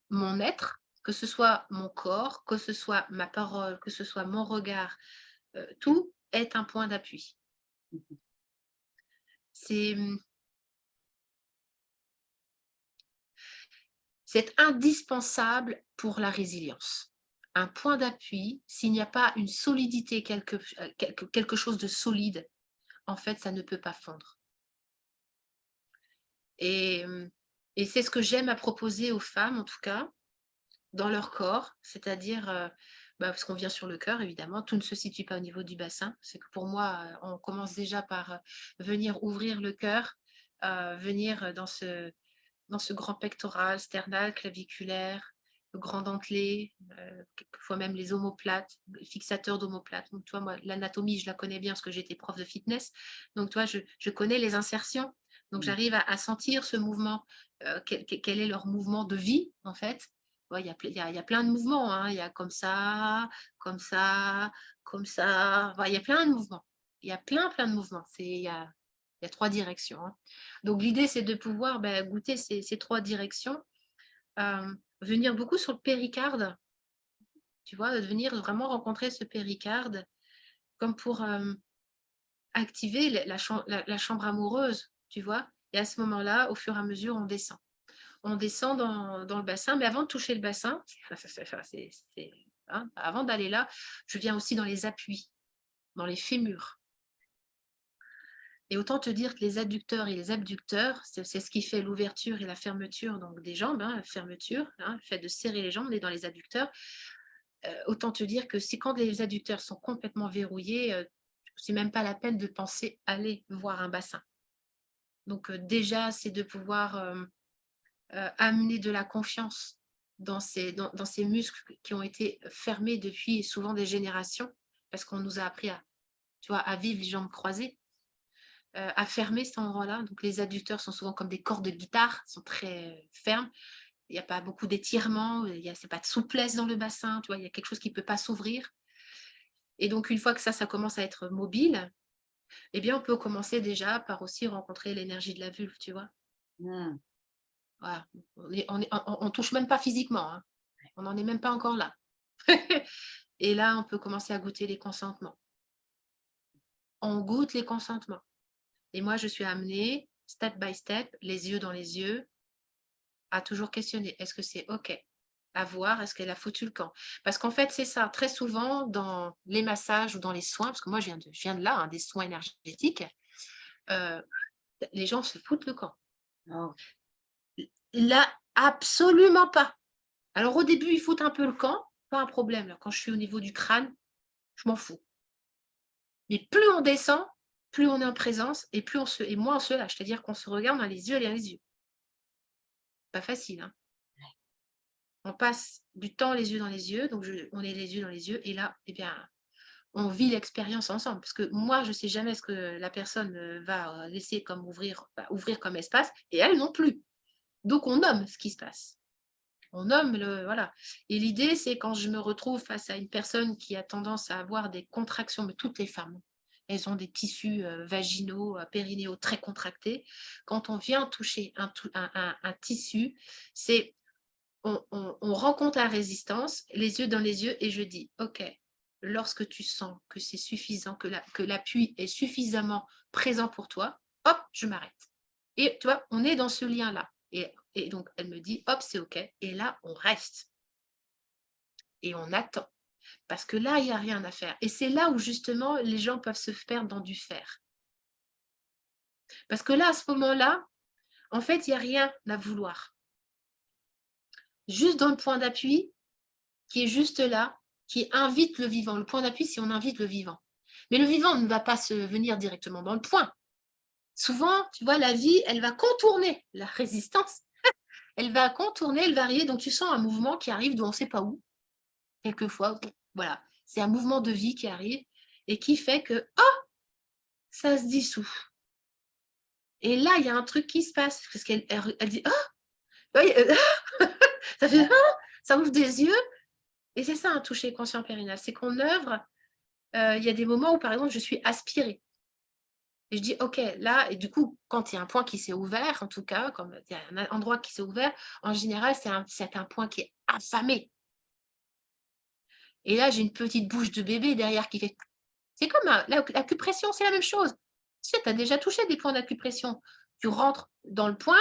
mon être, que ce soit mon corps, que ce soit ma parole, que ce soit mon regard, tout est un point d'appui. C'est indispensable pour la résilience. Un point d'appui, s'il n'y a pas une solidité, quelque chose de solide, en fait, ça ne peut pas fondre. Et, et c'est ce que j'aime à proposer aux femmes, en tout cas, dans leur corps, c'est-à-dire, parce qu'on vient sur le cœur, évidemment, tout ne se situe pas au niveau du bassin. C'est que pour moi, on commence déjà par venir ouvrir le cœur, venir dans ce grand pectoral, sternal, claviculaire, le grand dentelé, quelquefois même les omoplates, le fixateur d'omoplates. Donc, tu vois, moi, l'anatomie, je la connais bien parce que j'étais prof de fitness. Donc, tu vois, je connais les insertions. Donc, j'arrive à sentir ce mouvement, quel est leur mouvement de vie, en fait. Ouais, il y a plein de mouvements, hein. Il y a comme ça, comme ça, comme ça. Ouais, il y a plein de mouvements. Il y a plein de mouvements. Il y a 3 directions, hein. Donc, l'idée, c'est de pouvoir goûter ces 3 directions venir beaucoup sur le péricarde, tu vois, de venir vraiment rencontrer ce péricarde comme pour activer la chambre amoureuse, tu vois. Et à ce moment-là, au fur et à mesure, on descend. On descend dans le bassin, mais avant de toucher le bassin, avant d'aller là, je viens aussi dans les appuis, dans les fémurs. Et autant te dire que les adducteurs et les abducteurs, c'est ce qui fait l'ouverture et la fermeture donc des jambes, la fermeture, le fait de serrer les jambes, on est dans les adducteurs. Autant te dire que si quand les adducteurs sont complètement verrouillés, c'est même pas la peine de penser aller voir un bassin. Donc déjà, c'est de pouvoir amener de la confiance dans ces muscles qui ont été fermés depuis souvent des générations, parce qu'on nous a appris à vivre les jambes croisées, à fermer cet endroit-là. Donc les adducteurs sont souvent comme des cordes de guitare, sont très fermes. Il n'y a pas beaucoup d'étirement, c'est pas de souplesse dans le bassin, tu vois, il y a quelque chose qui ne peut pas s'ouvrir. Et donc, une fois que ça commence à être mobile, eh bien, on peut commencer déjà par aussi rencontrer l'énergie de la vulve, tu vois. Voilà. On touche même pas physiquement, hein. On n'en est même pas encore là. Et là, on peut commencer à goûter les consentements. On goûte les consentements. Et moi, je suis amenée, step by step, les yeux dans les yeux, à toujours questionner. Est-ce que c'est OK? À voir, est-ce qu'elle a foutu le camp? Parce qu'en fait, c'est ça, très souvent, dans les massages ou dans les soins, parce que moi, je viens de là, hein, des soins énergétiques, les gens se foutent le camp. Oh. Là, absolument pas. Alors, au début, ils foutent un peu le camp, pas un problème. Là, quand je suis au niveau du crâne, je m'en fous. Mais plus on descend, plus on est en présence et moins on se lâche. C'est-à-dire qu'on se regarde dans les yeux et dans les yeux. Pas facile, hein. On passe du temps les yeux dans les yeux, donc on est les yeux dans les yeux, et là, eh bien, on vit l'expérience ensemble. Parce que moi, je ne sais jamais ce que la personne va laisser comme ouvrir comme espace, et elle non plus. Donc, on nomme ce qui se passe. On nomme voilà. Et l'idée, c'est quand je me retrouve face à une personne qui a tendance à avoir des contractions, mais toutes les femmes, elles ont des tissus vaginaux, périnéaux très contractés. Quand on vient toucher un tissu, c'est on rencontre la résistance, les yeux dans les yeux, et je dis, OK, lorsque tu sens que c'est suffisant, que l'appui est suffisamment présent pour toi, hop, je m'arrête. Et tu vois, on est dans ce lien-là. Et donc, elle me dit, hop, c'est OK. Et là, on reste. Et on attend. Parce que là, il n'y a rien à faire. Et c'est là où, justement, les gens peuvent se perdre dans du faire. Parce que là, à ce moment-là, en fait, il n'y a rien à vouloir. Juste dans le point d'appui, qui est juste là, qui invite le vivant. Le point d'appui, c'est on invite le vivant. Mais le vivant ne va pas se venir directement dans le point. Souvent, tu vois, la vie, elle va contourner la résistance. Elle va contourner, elle va arriver. Donc, tu sens un mouvement qui arrive d'où on ne sait pas où. Quelquefois, voilà. C'est un mouvement de vie qui arrive et qui fait que, oh, ça se dissout. Et là, il y a un truc qui se passe. Parce qu'elle dit, oh, ça fait, oh, ça ouvre des yeux. Et c'est ça un toucher conscient périnal. C'est qu'on œuvre. Il y a des moments où, par exemple, je suis aspirée. Et je dis, OK, là, et du coup, quand il y a un point qui s'est ouvert, en tout cas, comme il y a un endroit qui s'est ouvert, en général, c'est un point qui est affamé. Et là, j'ai une petite bouche de bébé derrière qui fait... C'est comme l'acupression, c'est la même chose. Tu sais, tu as déjà touché des points d'acupression. Tu rentres dans le point,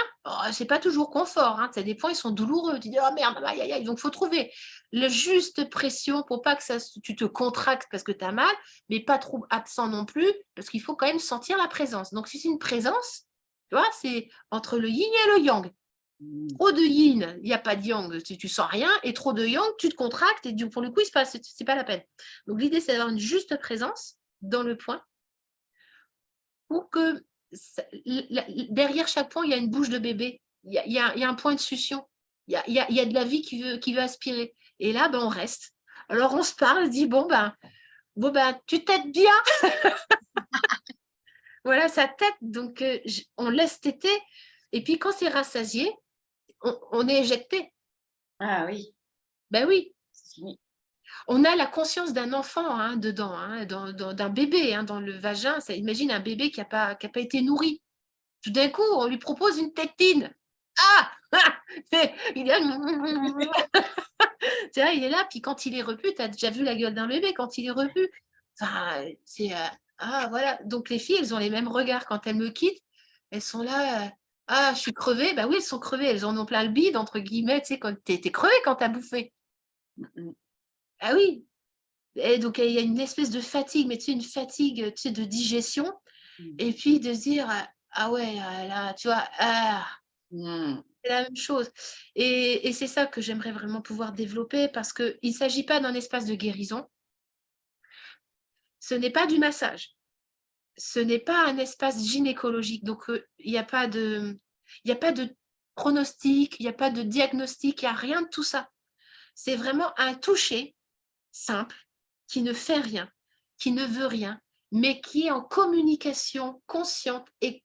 c'est pas toujours confort. Hein. Tu as des points, ils sont douloureux. Tu dis, oh merde, aïe, aïe, aïe. Donc, il faut trouver la juste pression pour pas que tu te contractes parce que tu as mal, mais pas trop absent non plus, parce qu'il faut quand même sentir la présence. Donc, si c'est une présence, tu vois, c'est entre le yin et le yang. Trop de yin, il n'y a pas de yang, tu sens rien, et trop de yang, tu te contractes, et pour le coup, c'est pas la peine. Donc, l'idée, c'est d'avoir une juste présence dans le point pour que derrière chaque point, il y a une bouche de bébé, il y a un point de succion, il y a de la vie qui veut aspirer. Et là, on reste. Alors, on se parle, on dit, bon, tu t'aides bien. Voilà, ça tète, donc on laisse téter. Et puis, quand c'est rassasié, on est éjecté. Ah oui. Ben oui. Oui. On a la conscience d'un enfant dedans, d'un bébé dans le vagin. Imagine un bébé qui n'a pas été nourri. Tout d'un coup, on lui propose une tétine. Ah! Il est tu vois, il est là, puis quand il est repu, tu as déjà vu la gueule d'un bébé quand il est repu. Enfin, c'est, ah voilà, donc les filles, elles ont les mêmes regards quand elles me quittent. Elles sont là, «Ah, je suis crevée». Bah oui, elles sont crevées, elles en ont plein le bide entre guillemets, tu sais, quand tu es crevée quand tu as bouffé. Mmh. Ah oui, et donc il y a une espèce de fatigue, mais tu sais, une fatigue, tu sais, de digestion, Mmh. et puis de se dire, «Ah ouais, là», tu vois? Ah! Mmh. C'est la même chose, et c'est ça que j'aimerais vraiment pouvoir développer, parce qu'il ne s'agit pas d'un espace de guérison, ce n'est pas du massage, ce n'est pas un espace gynécologique, donc il y a pas de pronostic, il y a pas de diagnostic, il y a rien de tout ça. C'est vraiment un toucher simple, qui ne fait rien, qui ne veut rien, mais qui est en communication consciente et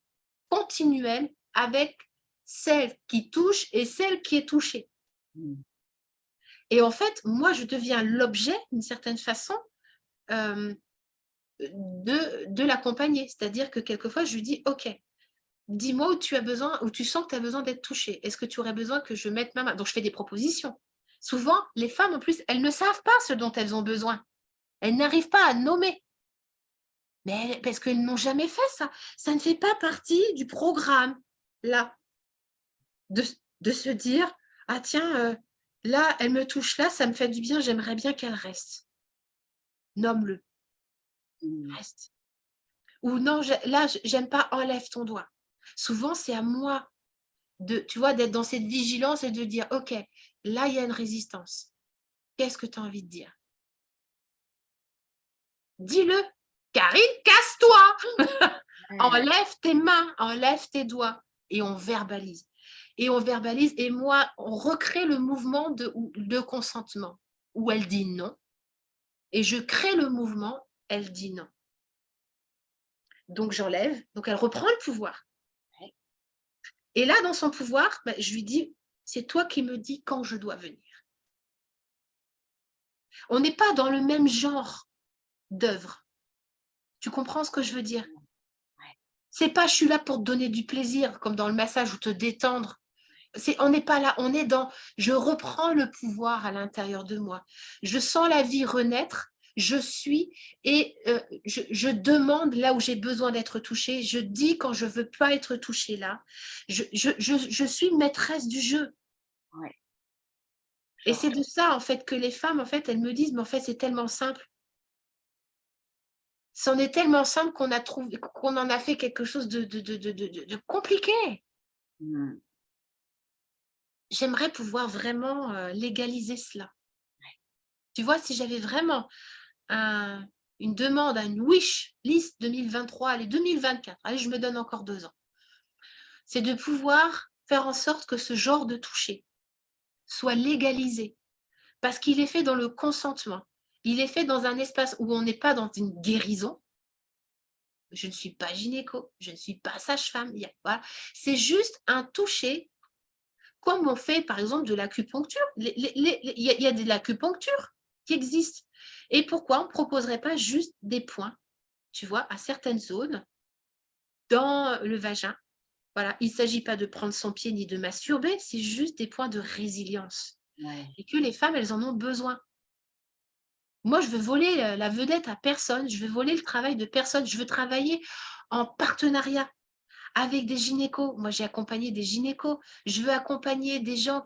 continuelle avec celle qui touche et celle qui est touchée. Mmh. Et en fait, moi, je deviens l'objet, d'une certaine façon, hem, de l'accompagner. C'est-à-dire que quelquefois, je lui dis: «OK, dis-moi où tu as besoin, où tu sens que tu as besoin d'être touchée. Est-ce que tu aurais besoin que je mette ma main?» Donc je fais des propositions. Souvent, les femmes, en plus, elles ne savent pas ce dont elles ont besoin. Elles n'arrivent pas à nommer, mais parce qu'elles n'ont jamais fait ça. Ça ne fait pas partie du programme, là, de de se dire: «Ah tiens, là, elle me touche là, ça me fait du bien, j'aimerais bien qu'elle reste». Nomme-le. Mmh. Reste. Ou non, j'aime pas, enlève ton doigt. Souvent, c'est à moi de, tu vois, d'être dans cette vigilance et de dire: «OK, là, il y a une résistance. Qu'est-ce que tu as envie de dire? Dis-le! Karine, casse-toi! Ouais. Enlève tes mains, enlève tes doigts», et on verbalise. Et on verbalise, et moi, on recrée le mouvement de consentement, où elle dit non, et je crée le mouvement, elle dit non. Donc j'enlève, donc elle reprend le pouvoir. Ouais. Et là, dans son pouvoir, bah, je lui dis: «C'est toi qui me dis quand je dois venir». On n'est pas dans le même genre d'œuvre. Tu comprends ce que je veux dire? Ouais. C'est pas: «Je suis là pour te donner du plaisir», comme dans le massage, ou te détendre. On n'est pas là, on est dans: je reprends le pouvoir à l'intérieur de moi. Je sens la vie renaître, je suis, et je demande là où j'ai besoin d'être touchée, je dis quand je veux pas être touchée là. Je suis maîtresse du jeu. Ouais. Je Et c'est vois. de ça, en fait, que les femmes, en fait, elles me disent: «Mais en fait, c'est tellement simple». C'en est tellement simple qu'on en a fait quelque chose de compliqué. Mmh. J'aimerais pouvoir vraiment, légaliser cela. Tu vois, si j'avais vraiment un une demande, une wish list 2023, allez 2024, allez, je me donne encore 2 ans. C'est de pouvoir faire en sorte que ce genre de toucher soit légalisé, parce qu'il est fait dans le consentement. Il est fait dans un espace où on n'est pas dans une guérison. Je ne suis pas gynéco, je ne suis pas sage-femme, il y a voilà. C'est juste un toucher, comme on fait par exemple de l'acupuncture. Il y a de l'acupuncture qui existe. Et pourquoi on ne proposerait pas juste des points, tu vois, à certaines zones dans le vagin? Voilà, il ne s'agit pas de prendre son pied ni de masturber, c'est juste des points de résilience, Ouais. et que les femmes, elles en ont besoin. Moi, je veux voler la vedette à personne, je veux voler le travail de personne, je veux travailler en partenariat avec des gynécos. Moi, j'ai accompagné des gynécos. Je veux accompagner des gens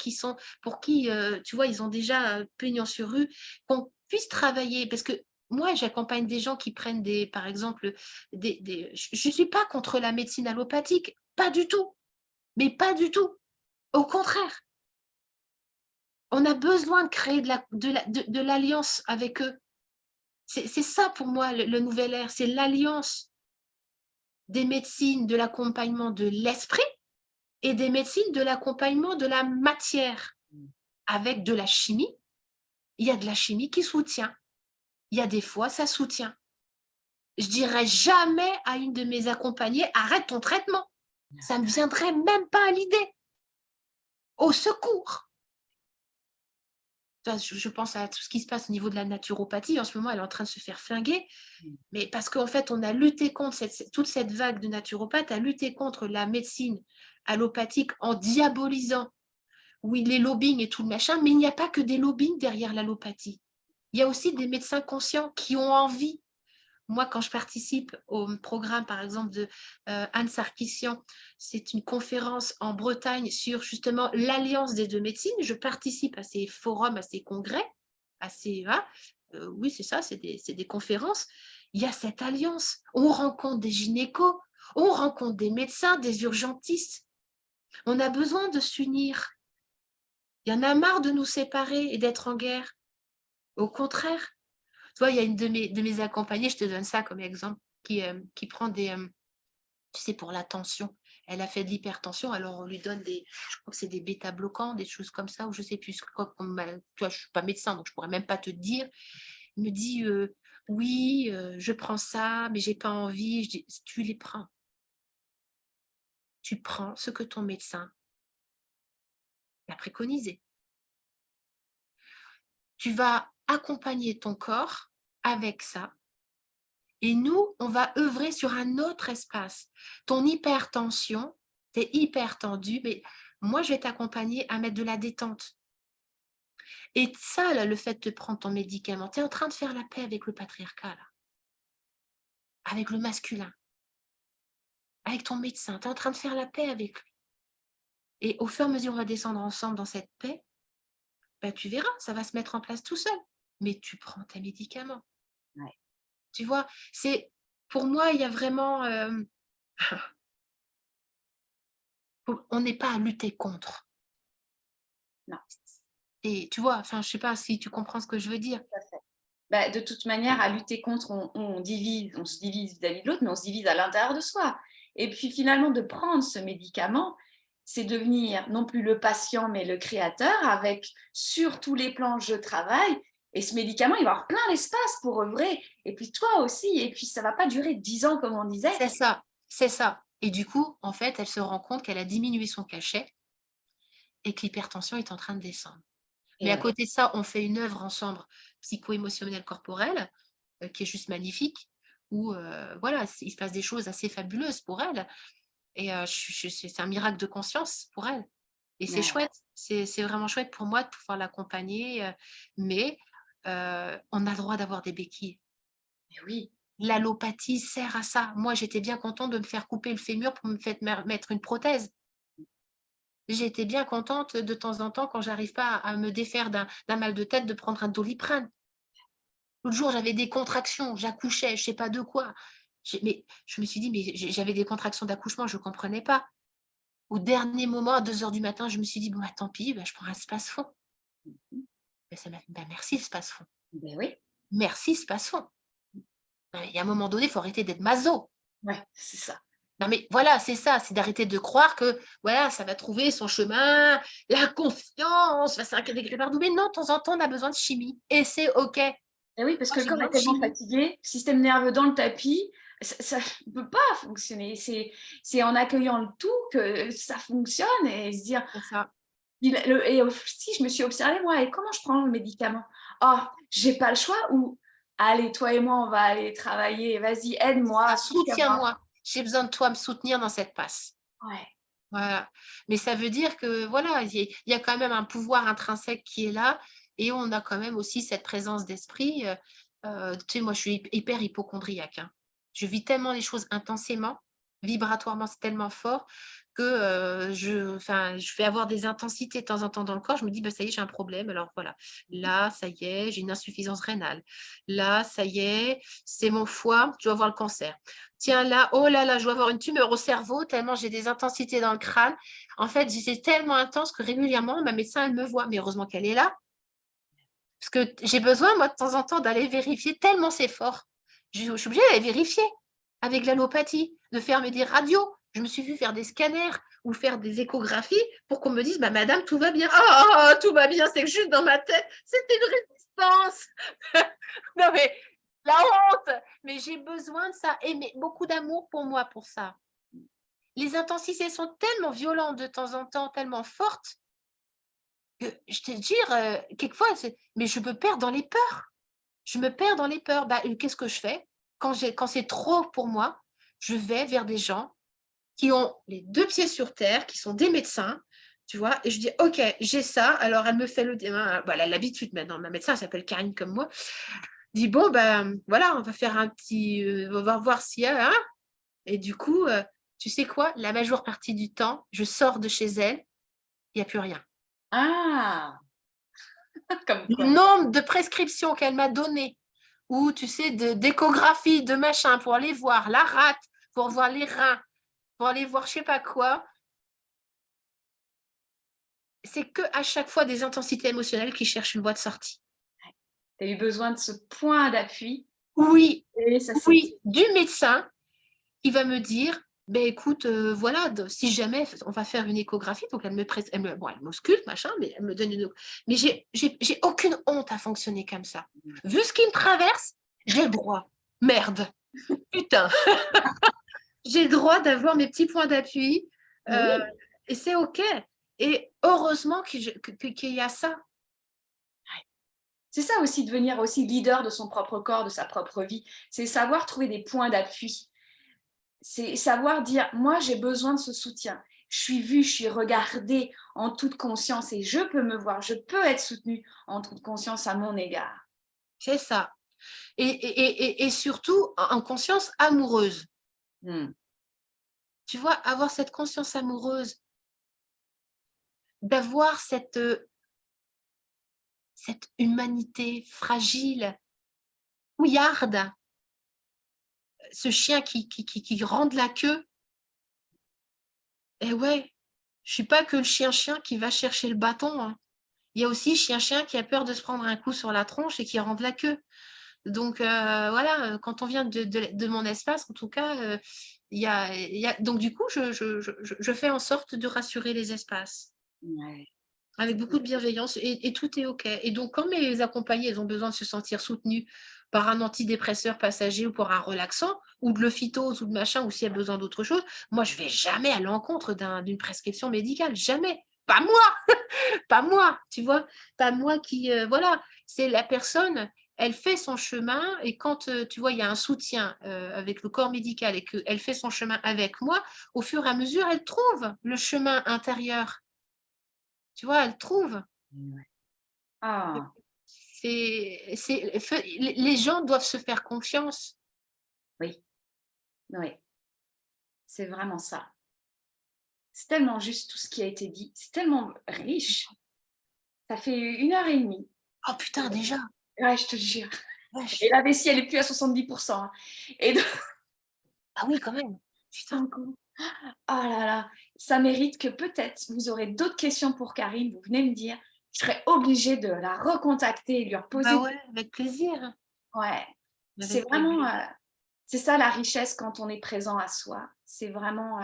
pour qui, tu vois, ils ont déjà pignon sur rue, qu'on puisse travailler. Parce que moi, j'accompagne des gens qui prennent par exemple, je ne suis pas contre la médecine allopathique, pas du tout, mais pas du tout. Au contraire, on a besoin de créer de l'alliance avec eux. C'est ça pour moi le nouvel ère, c'est l'alliance des médecines de l'accompagnement de l'esprit et des médecines de l'accompagnement de la matière. Mmh. Avec de la chimie, il y a de la chimie qui soutient. Il y a des fois, ça soutient. Je dirais jamais à une de mes accompagnées: «Arrête ton traitement». Ça ne me viendrait même pas à l'idée. Au secours! Enfin, je pense à tout ce qui se passe au niveau de la naturopathie. En ce moment, elle est en train de se faire flinguer. Mmh. Mais parce qu'en fait, on a lutté contre toute cette vague de naturopathes, a lutté contre la médecine allopathique en diabolisant oui, les lobbying et tout le machin, mais il n'y a pas que des lobbying derrière l'allopathie. Il y a aussi des médecins conscients qui ont envie. Moi, quand je participe au programme, par exemple, de Anne Sarkissian, c'est une conférence en Bretagne sur justement l'alliance des deux médecines. Je participe à ces forums, à ces congrès, à ces... oui, c'est ça, c'est des conférences. Il y a cette alliance. On rencontre des gynécos, on rencontre des médecins, des urgentistes. On a besoin de s'unir. Il y en a marre de nous séparer et d'être en guerre. Au contraire. Tu vois, il y a une de mes accompagnées, je te donne ça comme exemple, qui prend des, tu sais, pour la tension. Elle a fait de l'hypertension, alors on lui donne je crois que c'est des bêta-bloquants, des choses comme ça, ou je sais plus quoi. Tu vois, je suis pas médecin, donc je pourrais même pas te dire. Il me dit, oui, je prends ça, mais j'ai pas envie. Je dis, tu les prends. Tu prends ce que ton médecin a préconisé. Tu vas accompagner ton corps avec ça. Et nous, on va œuvrer sur un autre espace. Ton hypertension, tu es hyper tendu, mais moi, je vais t'accompagner à mettre de la détente. Et ça, là, le fait de prendre ton médicament, tu es en train de faire la paix avec le patriarcat, là, avec le masculin, avec ton médecin. Tu es en train de faire la paix avec lui. Et au fur et à mesure, on va descendre ensemble dans cette paix, ben, tu verras, ça va se mettre en place tout seul. Mais tu prends tes médicaments. Ouais. Tu vois, pour moi, il y a vraiment... on n'est pas à lutter contre. Non. Et tu vois, enfin, je sais pas si tu comprends ce que je veux dire. Tout à fait. Bah, de toute manière, à lutter contre, on divise, on se divise vis-à-vis de l'autre, mais on se divise à l'intérieur de soi. Et puis finalement, de prendre ce médicament, c'est devenir non plus le patient, mais le créateur, avec sur tous les plans, je travaille. Et ce médicament, il va avoir plein d'espace pour œuvrer. Et puis toi aussi. Et puis ça ne va pas durer 10 ans, comme on disait. C'est ça, c'est ça. Et du coup, en fait, elle se rend compte qu'elle a diminué son cachet et que l'hypertension est en train de descendre. Mais Et à ouais. côté de ça, on fait une œuvre ensemble psycho-émotionnelle corporelle qui est juste magnifique, où voilà, il se passe des choses assez fabuleuses pour elle. Et c'est un miracle de conscience pour elle. Et c'est Ouais. chouette, c'est vraiment chouette pour moi de pouvoir l'accompagner, mais on a le droit d'avoir des béquilles. Mais oui. L'allopathie sert à ça. Moi, j'étais bien contente de me faire couper le fémur pour me faire mettre une prothèse. J'étais bien contente de temps en temps, quand j'arrive pas à me défaire d'un mal de tête, de prendre un Doliprane. L'autre jour, j'avais des contractions, j'accouchais, je sais pas de quoi. Mais je me suis dit, mais j'avais des contractions d'accouchement, je comprenais pas. Au dernier moment, à 2 heures du matin, je me suis dit, bon, bah, tant pis, bah, je prends un Spasfon. Merci, Spasfon. Ben oui. Merci, Spasfon. Il y a un moment donné, il faut arrêter d'être maso. Ouais, c'est ça. Non, mais voilà, c'est ça, c'est d'arrêter de croire que voilà, ça va trouver son chemin, la confiance va s'agréger partout. Mais non, de temps en temps, on a besoin de chimie. Et c'est OK. Et oui, parce Moi, que le j'ai corps besoin est de tellement chimie. fatigué, système nerveux dans le tapis, ça ne peut pas fonctionner. C'est en accueillant le tout que ça fonctionne et se dire. C'est ça. Et aussi, je me suis observée, moi, et comment je prends le médicament? Oh, j'ai pas le choix ou allez, toi et moi, on va aller travailler, vas-y, aide-moi, soutiens-moi. Soutiens-moi. J'ai besoin de toi me soutenir dans cette passe. Ouais, Voilà. Mais ça veut dire que voilà, il y a quand même un pouvoir intrinsèque qui est là et on a quand même aussi cette présence d'esprit. Tu sais, moi, je suis hyper hypocondriaque, hein. Je vis tellement les choses intensément, vibratoirement, c'est tellement fort que je vais avoir des intensités de temps en temps dans le corps. Je me dis, bah, ça y est, j'ai un problème. Alors voilà, là, ça y est, j'ai une insuffisance rénale. Là, ça y est, c'est mon foie, je dois avoir le cancer. Tiens là, oh là là, je dois avoir une tumeur au cerveau tellement j'ai des intensités dans le crâne. En fait, c'est tellement intense que régulièrement, ma médecin, elle me voit. Mais heureusement qu'elle est là, parce que j'ai besoin, moi, de temps en temps, d'aller vérifier tellement c'est fort. Je suis obligée d'aller vérifier avec l'allopathie, de faire des radios. Je me suis vue faire des scanners ou faire des échographies pour qu'on me dise, bah, madame, tout va bien. Ah, tout va bien, c'est que juste dans ma tête, c'était une résistance. Non, mais la honte. Mais j'ai besoin de ça. Et mais beaucoup d'amour pour moi pour ça. Les intensités sont tellement violentes de temps en temps, tellement fortes, que je te dire, quelquefois, mais je me perds dans les peurs. Je me perds dans les peurs. Bah, qu'est-ce que je fais? Quand c'est trop pour moi, je vais vers des gens qui ont les 2 pieds sur terre, qui sont des médecins, Tu vois, et je dis, OK, j'ai ça. Alors, elle me fait elle a l'habitude maintenant. Ma médecin, elle s'appelle Karine comme moi. Dit, bon, ben voilà, on va faire un petit. On va voir s'il y a. Hein. Et du coup, tu sais quoi? La majeure partie du temps, je sors de chez elle, il n'y a plus rien. Ah, comme Le quoi. nombre de prescriptions qu'elle m'a données, ou tu sais, d'échographie, de machin, pour aller voir la rate, pour voir les reins, pour aller voir je sais pas quoi, c'est que à chaque fois des intensités émotionnelles qui cherchent une voie de sortie. Tu as eu besoin de ce point d'appui Oui, et ça s'est dit. oui, du médecin, il va me dire, ben écoute, voilà, si jamais on va faire une échographie, donc elle m'ausculte, machin, mais elle me donne une. Mais j'ai aucune honte à fonctionner comme ça. Vu ce qui me traverse, j'ai le droit. Merde, putain, j'ai le droit d'avoir mes petits points d'appui euh, Oui, et c'est OK. Et heureusement qu'il y a ça. c'est ça aussi, devenir aussi leader de son propre corps, de sa propre vie. C'est savoir trouver des points d'appui. C'est savoir dire, moi j'ai besoin de ce soutien. Je suis vue, je suis regardée en toute conscience et je peux me voir, je peux être soutenue en toute conscience à mon égard. C'est ça. Et surtout en conscience amoureuse. Hmm. Tu vois, avoir cette conscience amoureuse, d'avoir cette humanité fragile, couillarde, ce chien qui rend de la queue. Et ouais, je suis pas que le chien-chien qui va chercher le bâton. Hein. Il y a aussi chien-chien qui a peur de se prendre un coup sur la tronche et qui rend de la queue. Donc voilà, quand on vient de mon espace, en tout cas, donc du coup, je fais en sorte de rassurer les espaces. Ouais. Avec beaucoup de bienveillance et tout est OK. Et donc, quand mes accompagnés, elles ont besoin de se sentir soutenues par un antidépresseur passager ou pour un relaxant, ou de l'ophytose ou de machin, ou s'il y a besoin d'autre chose, moi, je vais jamais à l'encontre d'une prescription médicale. Jamais. Pas moi, pas moi, tu vois. Pas moi qui, voilà, c'est la personne, elle fait son chemin et quand, tu vois, il y a un soutien avec le corps médical et qu'elle fait son chemin avec moi, au fur et à mesure, elle trouve le chemin intérieur. Tu vois, elle trouve. Ouais. Ah, Les gens doivent se faire confiance. oui, oui, c'est vraiment ça. C'est tellement juste tout ce qui a été dit, c'est tellement riche. Ça fait 1 heure et demie. Oh putain, déjà. Ouais, je te jure. Et Vache. la vessie, elle est plus à 70%. Hein. Et Ah oui, quand même. Putain. donc, oh là là, ça mérite que peut-être vous aurez d'autres questions pour Karine, vous venez me dire, je serais obligée de la recontacter et lui Bah reposer. ouais, avec plaisir. Ouais, c'est Avec vraiment, plaisir. c'est ça la richesse quand on est présent à soi. C'est vraiment,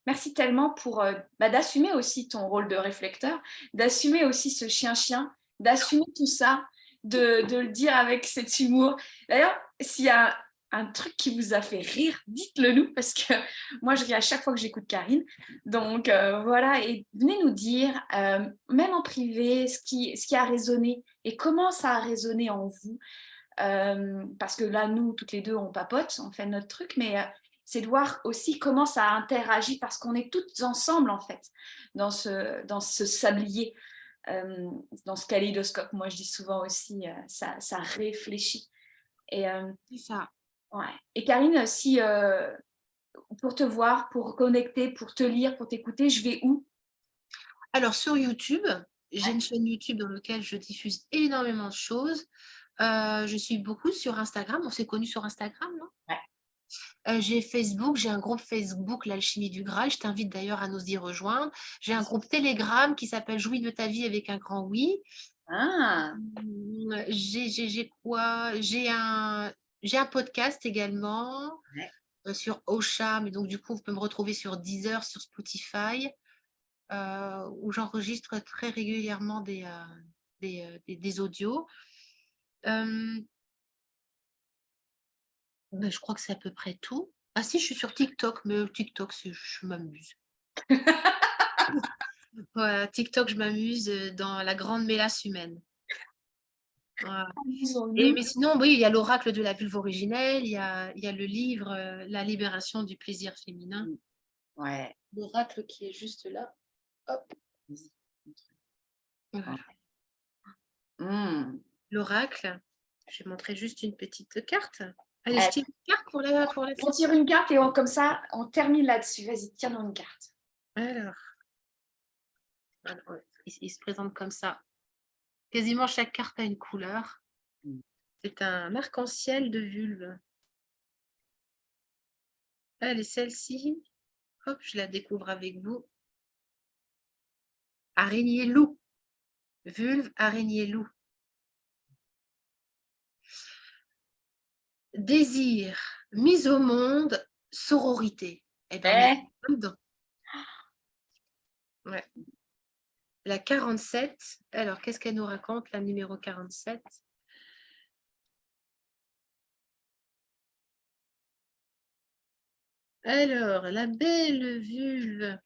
merci tellement pour d'assumer aussi ton rôle de réflecteur, d'assumer aussi ce chien-chien, d'assumer tout ça, de le dire avec cet humour. D'ailleurs, s'il y a un truc qui vous a fait rire, dites-le nous, parce que moi, je ris à chaque fois que j'écoute Karine. Donc voilà, et venez nous dire, même en privé, ce qui a résonné et comment ça a résonné en vous. Parce que là, nous, toutes les deux, on papote, on fait notre truc, mais c'est de voir aussi comment ça interagit, parce qu'on est toutes ensemble, en fait, dans ce sablier, dans ce kaléidoscope. Moi, je dis souvent aussi, ça réfléchit. Et, C'est ça. ouais. Et Karine, si pour te voir, pour connecter, pour te lire, pour t'écouter, je vais où? Alors, sur YouTube, j'ai Ouais. une chaîne YouTube dans laquelle je diffuse énormément de choses. Je suis beaucoup sur Instagram. On s'est connus sur Instagram, non? Ouais. J'ai Facebook, j'ai un groupe Facebook, l'Alchimie du Graal. Je t'invite d'ailleurs à nous y rejoindre. J'ai un groupe Telegram qui s'appelle Jouis de ta vie avec un grand oui. Ah, J'ai quoi? J'ai un podcast également ouais. sur Ocha, mais donc du coup, vous pouvez me retrouver sur Deezer, sur Spotify, où j'enregistre très régulièrement des audios. Euh, ben, je crois que c'est à peu près tout. Ah si, je suis sur TikTok, mais TikTok, je m'amuse. Voilà, TikTok, je m'amuse dans la grande mélasse humaine. Voilà. Amusons-nous. Mais sinon, oui, il y a l'oracle de la vulve originelle, il y a le livre La libération du plaisir féminin. Ouais. L'oracle qui est juste là. Hop. Vas-y, Voilà. montre. Mmh. L'oracle, je vais montrer juste une petite carte. Allez, Euh, je tire une carte pour la on tire une carte et comme ça, on termine là-dessus. Vas-y, tire-nous une carte. Alors, il se présente comme ça. Quasiment chaque carte a une couleur. Mm. C'est un arc-en-ciel de vulve. Allez, celle-ci, hop, je la découvre avec vous. Araignée loup. Vulve, araignée loup. Désir, mise au monde, sororité. Eh bien, on est dedans. Ouais. La 47. Alors, qu'est-ce qu'elle nous raconte, la numéro 47? Alors, la belle vulve.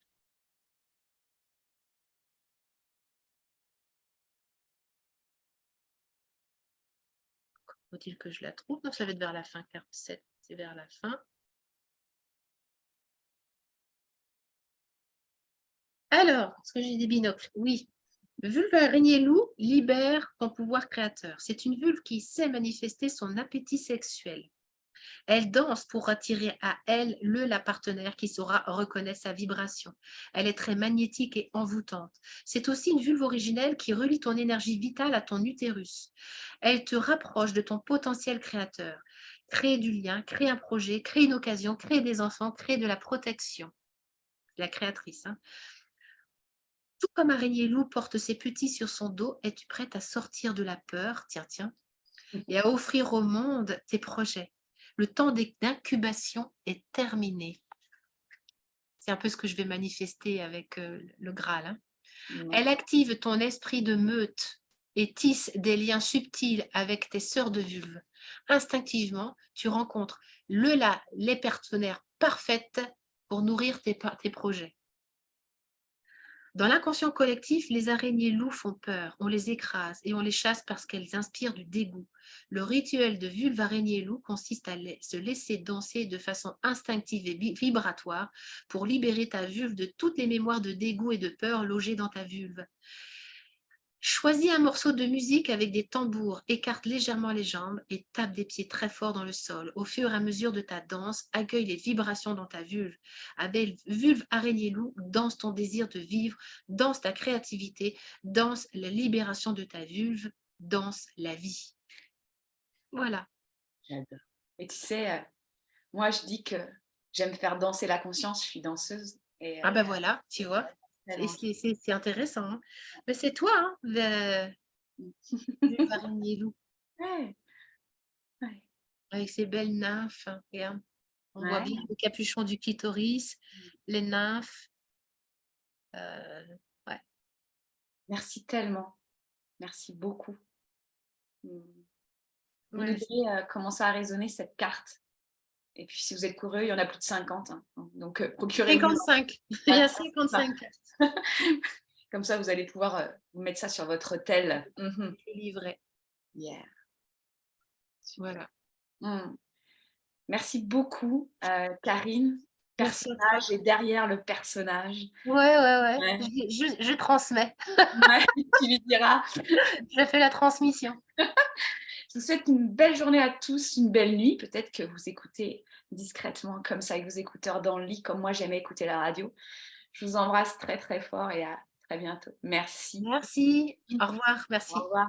Faut-il que je la trouve? Non, ça va être vers la fin, 47. C'est vers la fin. Alors, est-ce que j'ai des binocles? Oui. Vulve araignée loup libère ton pouvoir créateur. C'est une vulve qui sait manifester son appétit sexuel. Elle danse pour attirer à elle la partenaire qui saura reconnaître sa vibration. Elle est très magnétique et envoûtante. C'est aussi une vulve originelle qui relie ton énergie vitale à ton utérus. Elle te rapproche de ton potentiel créateur. Créer du lien, créer un projet, créer une occasion, créer des enfants, créer de la protection. La créatrice. Hein. Tout comme araignée loup porte ses petits sur son dos, es-tu prête à sortir de la peur, tiens, et à offrir au monde tes projets? Le temps d'incubation est terminé. C'est un peu ce que je vais manifester avec le Graal. Hein. Ouais. Elle active ton esprit de meute et tisse des liens subtils avec tes sœurs de vulve. Instinctivement, tu rencontres les partenaires parfaites pour nourrir tes projets. Dans l'inconscient collectif, les araignées loups font peur, on les écrase et on les chasse parce qu'elles inspirent du dégoût. Le rituel de vulve araignée loup consiste à se laisser danser de façon instinctive et vibratoire pour libérer ta vulve de toutes les mémoires de dégoût et de peur logées dans ta vulve. Choisis un morceau de musique avec des tambours, écarte légèrement les jambes et tape des pieds très fort dans le sol. Au fur et à mesure de ta danse, accueille les vibrations dans ta vulve. Avec vulve araignée loup, danse ton désir de vivre, danse ta créativité, danse la libération de ta vulve, danse la vie. Voilà. J'adore. Et tu sais, moi, je dis que j'aime faire danser la conscience, je suis danseuse. Et, Ah ben voilà, tu vois, c'est intéressant. Hein. Mais c'est toi, hein, le vulve araignée loup, ouais. Ouais. avec ses belles nymphes. Regarde. On voit Ouais. bien le capuchon du clitoris, les nymphes. Ouais. Merci tellement. Merci beaucoup. Vous nous Ouais. direz comment ça a résonné cette carte. Et puis, si vous êtes coureux, il y en a plus de 50. Hein. Donc, procurez-vous. 55. Il y a 55 cartes. Comme ça, vous allez pouvoir vous mettre ça sur votre tel. Livré. Yeah. Voilà. Merci beaucoup, Karine. Merci à toi. Personnage et derrière le personnage. Ouais. Ouais. Je transmets. Ouais, tu lui diras. Je fais la transmission. Je vous souhaite une belle journée à tous, une belle nuit. Peut-être que vous écoutez discrètement comme ça avec vos écouteurs dans le lit, comme moi j'aimais écouter la radio. Je vous embrasse très très fort et à très bientôt. Merci. Merci. Au revoir. Merci. Au revoir.